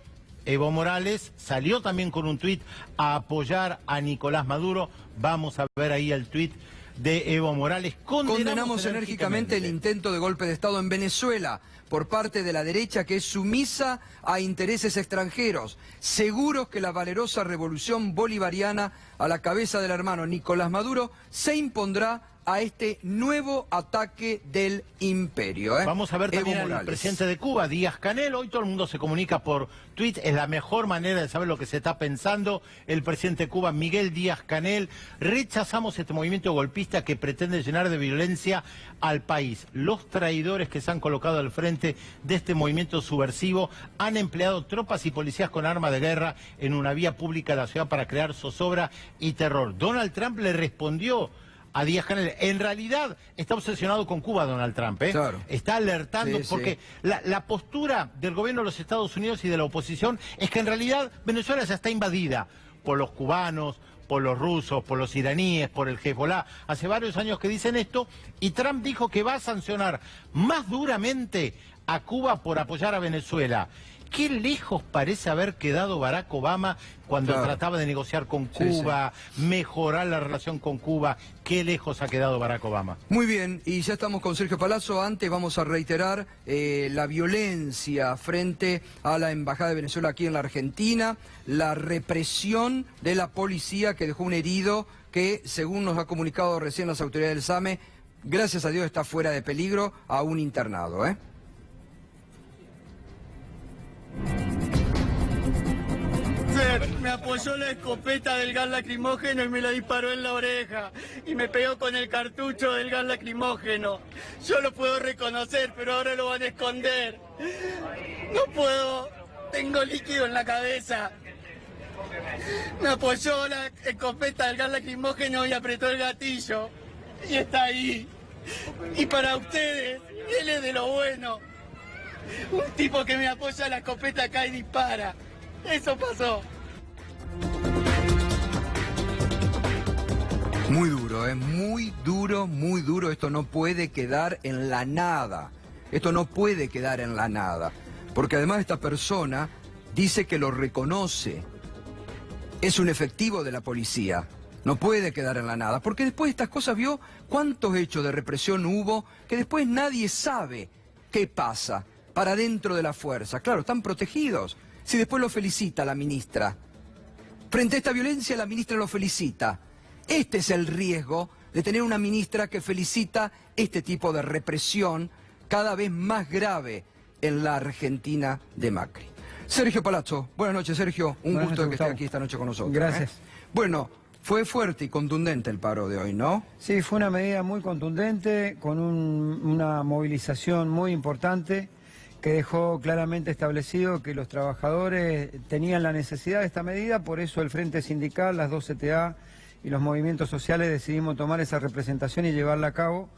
Evo Morales salió también con un tuit a apoyar a Nicolás Maduro. Vamos a ver ahí el tuit de Evo Morales. Condenamos enérgicamente el intento de golpe de Estado en Venezuela por parte de la derecha, que es sumisa a intereses extranjeros, seguros que la valerosa revolución bolivariana a la cabeza del hermano Nicolás Maduro se impondrá a este nuevo ataque del imperio. Vamos a ver también al presidente de Cuba, Díaz-Canel. Hoy todo el mundo se comunica por tweet, es la mejor manera de saber lo que se está pensando. El presidente de Cuba, Miguel Díaz-Canel: rechazamos este movimiento golpista que pretende llenar de violencia al país. Los traidores que se han colocado al frente de este movimiento subversivo han empleado tropas y policías con armas de guerra en una vía pública de la ciudad para crear zozobra y terror. Donald Trump le respondió a Díaz-Canel. En realidad está obsesionado con Cuba Donald Trump, ¿eh? Claro. Está alertando Sí, porque la postura del gobierno de los Estados Unidos y de la oposición es que en realidad Venezuela ya está invadida por los cubanos, por los rusos, por los iraníes, por el Hezbollah. Hace varios años que dicen esto y Trump dijo que va a sancionar más duramente a Cuba por apoyar a Venezuela. Qué lejos parece haber quedado Barack Obama cuando trataba de negociar con Cuba, mejorar la relación con Cuba. Qué lejos ha quedado Barack Obama. Muy bien, y ya estamos con Sergio Palazzo. Antes vamos a reiterar la violencia frente a la Embajada de Venezuela aquí en la Argentina, la represión de la policía que dejó un herido que, según nos ha comunicado recién las autoridades del SAME, gracias a Dios está fuera de peligro, aún internado, ¿eh? Me apoyó la escopeta del gas lacrimógeno y me la disparó en la oreja. Y me pegó con el cartucho del gas lacrimógeno. Yo lo puedo reconocer, pero ahora lo van a esconder. No puedo. Tengo líquido en la cabeza. Me apoyó la escopeta del gas lacrimógeno y apretó el gatillo. Y está ahí. Y para ustedes, él es de lo bueno. Un tipo que me apoya la escopeta acá y dispara. Eso pasó. Muy duro, muy duro, muy duro. Esto no puede quedar en la nada. Esto no puede quedar en la nada. Porque además esta persona dice que lo reconoce. Es un efectivo de la policía. No puede quedar en la nada. Porque después de estas cosas vio cuántos hechos de represión hubo que después nadie sabe qué pasa para dentro de la fuerza. Claro, están protegidos. Si después lo felicita la ministra. Frente a esta violencia la ministra lo felicita. Este es el riesgo de tener una ministra que felicita este tipo de represión cada vez más grave en la Argentina de Macri. Sergio Palazzo, buenas noches Sergio, un gusto que esté aquí esta noche con nosotros. Gracias. Bueno, fue fuerte y contundente el paro de hoy, ¿no? Sí, fue una medida muy contundente, con una movilización muy importante, que dejó claramente establecido que los trabajadores tenían la necesidad de esta medida, por eso el Frente Sindical, las dos CTA y los movimientos sociales decidimos tomar esa representación y llevarla a cabo,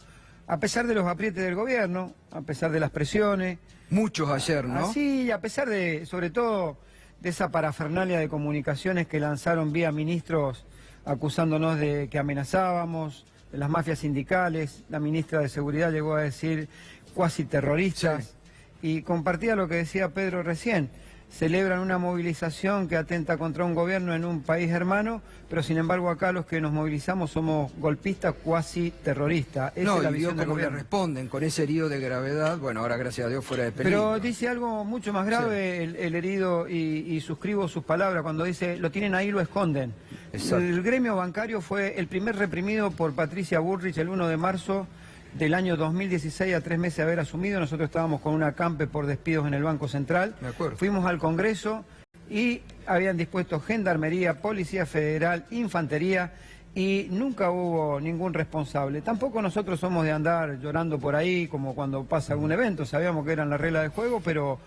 a pesar de los aprietes del gobierno, a pesar de las presiones. Muchos ayer, ¿no? Así, a pesar de, sobre todo, de esa parafernalia de comunicaciones que lanzaron vía ministros acusándonos de que amenazábamos, de las mafias sindicales, la ministra de Seguridad llegó a decir cuasi terroristas. Sí. Y compartía lo que decía Pedro recién, celebran una movilización que atenta contra un gobierno en un país hermano, pero sin embargo acá los que nos movilizamos somos golpistas cuasi terroristas. Esa es la visión del gobierno. Responden con ese herido de gravedad, bueno, ahora gracias a Dios fuera de peligro. Pero dice algo mucho más grave el herido y suscribo sus palabras cuando dice, lo tienen ahí, lo esconden. Exacto. El gremio bancario fue el primer reprimido por Patricia Bullrich el 1 de marzo del año 2016, a 3 meses de haber asumido. Nosotros estábamos con un acampe por despidos en el Banco Central. De acuerdo. Fuimos al Congreso y habían dispuesto Gendarmería, Policía Federal, Infantería y nunca hubo ningún responsable. Tampoco nosotros somos de andar llorando por ahí como cuando pasa algún evento. Sabíamos que eran las reglas del juego, pero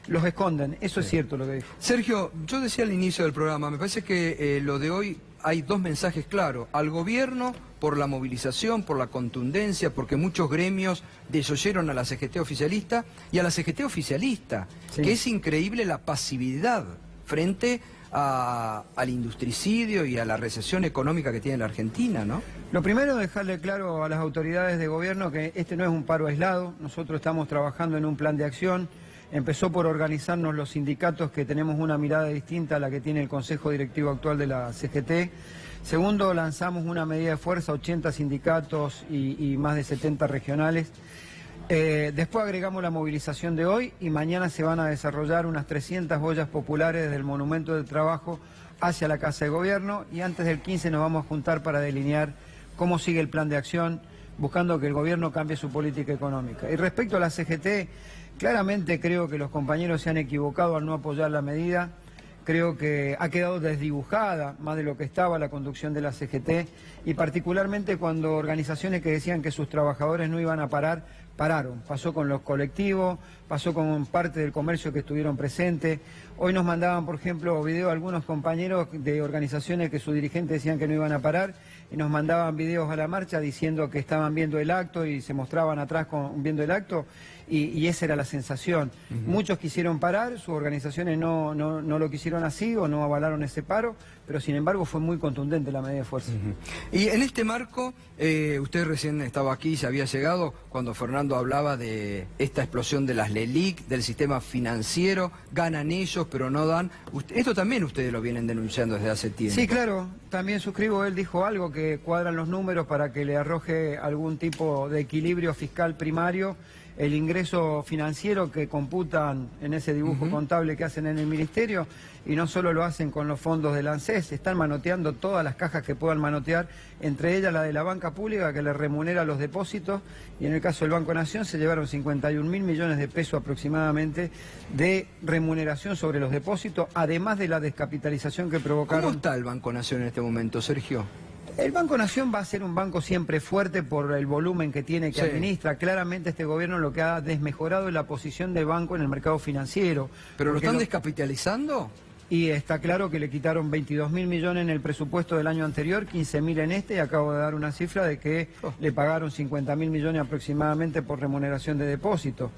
los esconden. Eso es cierto lo que dijo. Sergio, yo decía al inicio del programa, me parece que lo de hoy hay dos mensajes claros. Al gobierno por la movilización, por la contundencia, porque muchos gremios desoyeron a la CGT oficialista y a la CGT oficialista, que es increíble la pasividad frente al industricidio y a la recesión económica que tiene la Argentina, ¿no? Lo primero, dejarle claro a las autoridades de gobierno que este no es un paro aislado. Nosotros estamos trabajando en un plan de acción. Empezó por organizarnos los sindicatos, que tenemos una mirada distinta a la que tiene el Consejo Directivo actual de la CGT. Segundo, lanzamos una medida de fuerza, 80 sindicatos y más de 70 regionales. Después agregamos la movilización de hoy y mañana se van a desarrollar unas 300 ollas populares desde el Monumento del Trabajo hacia la Casa de Gobierno, y antes del 15 nos vamos a juntar para delinear cómo sigue el plan de acción, buscando que el gobierno cambie su política económica. Y respecto a la CGT, claramente creo que los compañeros se han equivocado al no apoyar la medida. Creo que ha quedado desdibujada más de lo que estaba la conducción de la CGT, y particularmente cuando organizaciones que decían que sus trabajadores no iban a parar, pararon. Pasó con los colectivos, pasó con parte del comercio que estuvieron presentes. Hoy nos mandaban, por ejemplo, video algunos compañeros de organizaciones que sus dirigentes decían que no iban a parar y nos mandaban videos a la marcha diciendo que estaban viendo el acto y se mostraban atrás viendo el acto y esa era la sensación. Muchos quisieron parar, sus organizaciones no lo quisieron así o no avalaron ese paro, pero sin embargo fue muy contundente la medida de fuerza. Y en este marco, usted recién estaba aquí, se había llegado cuando Fernando hablaba de esta explosión de las LELIC, del sistema financiero, ganan ellos pero no dan. Esto también ustedes lo vienen denunciando desde hace tiempo. Sí, claro, también suscribo, él dijo algo que cuadran los números para que le arroje algún tipo de equilibrio fiscal primario, el ingreso financiero que computan en ese dibujo contable que hacen en el Ministerio, y no solo lo hacen con los fondos del ANSES, están manoteando todas las cajas que puedan manotear, entre ellas la de la banca pública que le remunera los depósitos, y en el caso del Banco Nación se llevaron 51.000 millones de pesos aproximadamente de remuneración sobre los depósitos, además de la descapitalización que provocaron. ¿Cómo está el Banco Nación en este momento, Sergio? El Banco Nación va a ser un banco siempre fuerte por el volumen que tiene, que administra. Claramente este gobierno lo que ha desmejorado es la posición del banco en el mercado financiero. ¿Pero lo están descapitalizando? Y está claro que le quitaron 22.000 millones en el presupuesto del año anterior, 15.000 en este, y acabo de dar una cifra de que le pagaron 50.000 millones aproximadamente por remuneración de depósitos.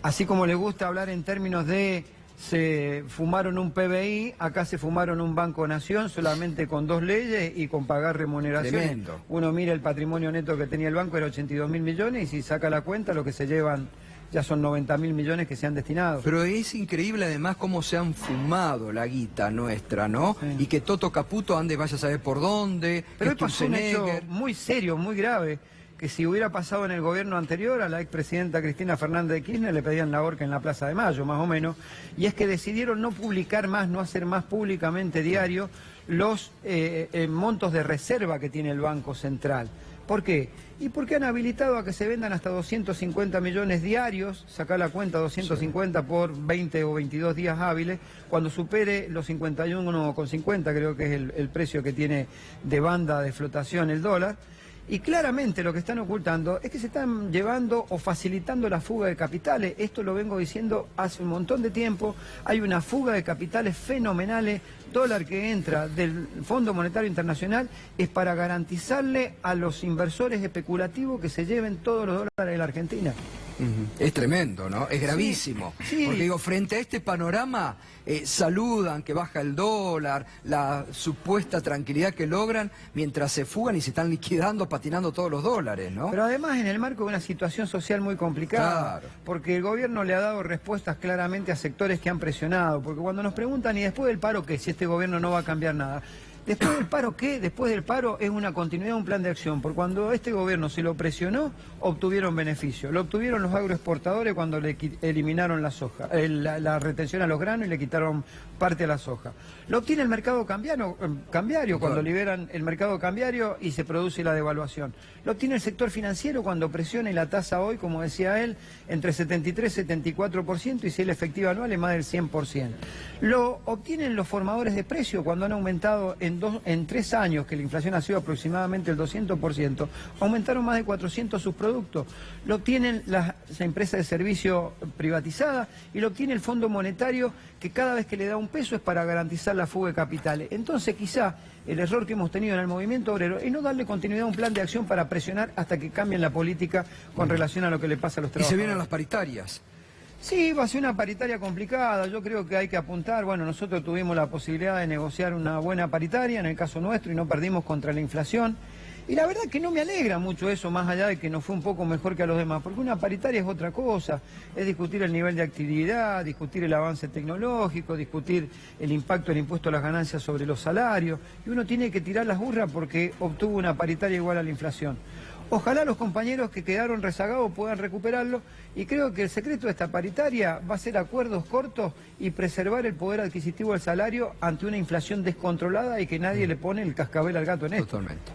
Así como le gusta hablar en términos de se fumaron un PBI, acá se fumaron un Banco Nación solamente con 2 leyes y con pagar remuneraciones. Tremendo. Uno mira el patrimonio neto que tenía el banco, era 82.000 millones, y si saca la cuenta lo que se llevan ya son 90.000 millones que se han destinado. Pero es increíble además cómo se han fumado la guita nuestra, ¿no? Sí. Y que Toto Caputo ande vaya a saber por dónde. Pero hoy pasó un hecho muy serio, muy grave, que si hubiera pasado en el gobierno anterior, a la expresidenta Cristina Fernández de Kirchner le pedían la horca en la Plaza de Mayo, más o menos, y es que decidieron no publicar más, no hacer más públicamente diario los montos de reserva que tiene el Banco Central. ¿Por qué? Y porque han habilitado a que se vendan hasta 250 millones diarios, sacar la cuenta 250 por 20 o 22 días hábiles, cuando supere los 51,50, creo que es el precio que tiene de banda de flotación el dólar. Y claramente lo que están ocultando es que se están llevando o facilitando la fuga de capitales. Esto lo vengo diciendo hace un montón de tiempo. Hay una fuga de capitales fenomenales. Dólar que entra del Fondo Monetario Internacional es para garantizarle a los inversores especulativos que se lleven todos los dólares de la Argentina. Es tremendo, ¿no? Es gravísimo. Sí. Porque digo, frente a este panorama, saludan que baja el dólar, la supuesta tranquilidad que logran mientras se fugan y se están liquidando, patinando todos los dólares, ¿no? Pero además en el marco de una situación social muy complicada, claro, porque el gobierno le ha dado respuestas claramente a sectores que han presionado, porque cuando nos preguntan, ¿y después del paro qué? Si este gobierno no va a cambiar nada. ¿Después del paro qué? Después del paro es una continuidad, un plan de acción, porque cuando este gobierno se lo presionó, obtuvieron beneficio. Lo obtuvieron los agroexportadores cuando le eliminaron la soja, la retención a los granos y le quitaron parte a la soja. Lo obtiene el mercado cambiario cuando liberan el mercado cambiario y se produce la devaluación. Lo obtiene el sector financiero cuando presiona y la tasa hoy, como decía él, entre 73 y 74%, y si el efectivo anual es más del 100%. Lo obtienen los formadores de precios cuando han aumentado en 3 años, que la inflación ha sido aproximadamente el 200%, aumentaron más de 400 sus productos. Lo obtienen las empresas de servicio privatizadas y lo obtiene el Fondo Monetario, que cada vez que le da un peso es para garantizar la fuga de capitales. Entonces quizá el error que hemos tenido en el movimiento obrero es no darle continuidad a un plan de acción para presionar hasta que cambien la política con relación a lo que le pasa a los trabajadores. Y se vienen las paritarias. Sí, va a ser una paritaria complicada, yo creo que hay que apuntar, bueno, nosotros tuvimos la posibilidad de negociar una buena paritaria, en el caso nuestro, y no perdimos contra la inflación, y la verdad que no me alegra mucho eso, más allá de que nos fue un poco mejor que a los demás, porque una paritaria es otra cosa, es discutir el nivel de actividad, discutir el avance tecnológico, discutir el impacto del impuesto a las ganancias sobre los salarios, y uno tiene que tirar las burras porque obtuvo una paritaria igual a la inflación. Ojalá los compañeros que quedaron rezagados puedan recuperarlo, y creo que el secreto de esta paritaria va a ser acuerdos cortos y preservar el poder adquisitivo del salario ante una inflación descontrolada y que nadie le pone el cascabel al gato en esto. Totalmente.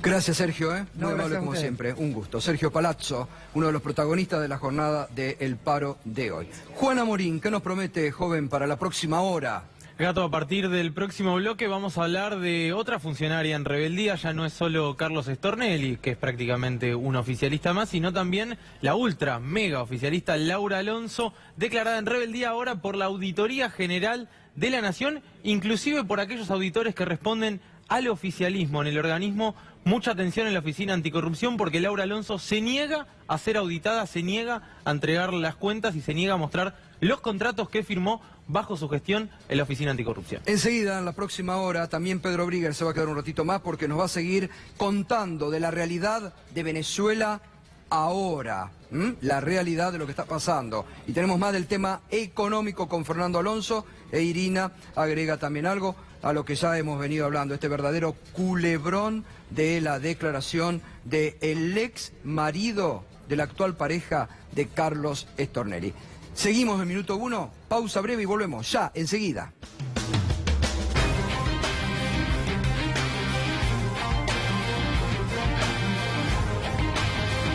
Gracias, Sergio, muy amable como siempre, un gusto. Sergio Palazzo, uno de los protagonistas de la jornada del paro de hoy. Juana Morín, ¿qué nos promete, joven, para la próxima hora? Gato, a partir del próximo bloque vamos a hablar de otra funcionaria en rebeldía. Ya no es solo Carlos Stornelli, que es prácticamente un oficialista más, sino también la ultra mega oficialista Laura Alonso, declarada en rebeldía ahora por la Auditoría General de la Nación, inclusive por aquellos auditores que responden al oficialismo en el organismo. Mucha atención en la Oficina Anticorrupción, porque Laura Alonso se niega a ser auditada, se niega a entregar las cuentas y se niega a mostrar los contratos que firmó bajo su gestión en la Oficina Anticorrupción. Enseguida, en la próxima hora, también Pedro Brigger se va a quedar un ratito más porque nos va a seguir contando de la realidad de Venezuela ahora, la realidad de lo que está pasando. Y tenemos más del tema económico con Fernando Alonso, e Irina agrega también algo a lo que ya hemos venido hablando, este verdadero culebrón de la declaración del ex marido de la actual pareja de Carlos Stornelli. Seguimos en Minuto 1, pausa breve y volvemos ya, enseguida.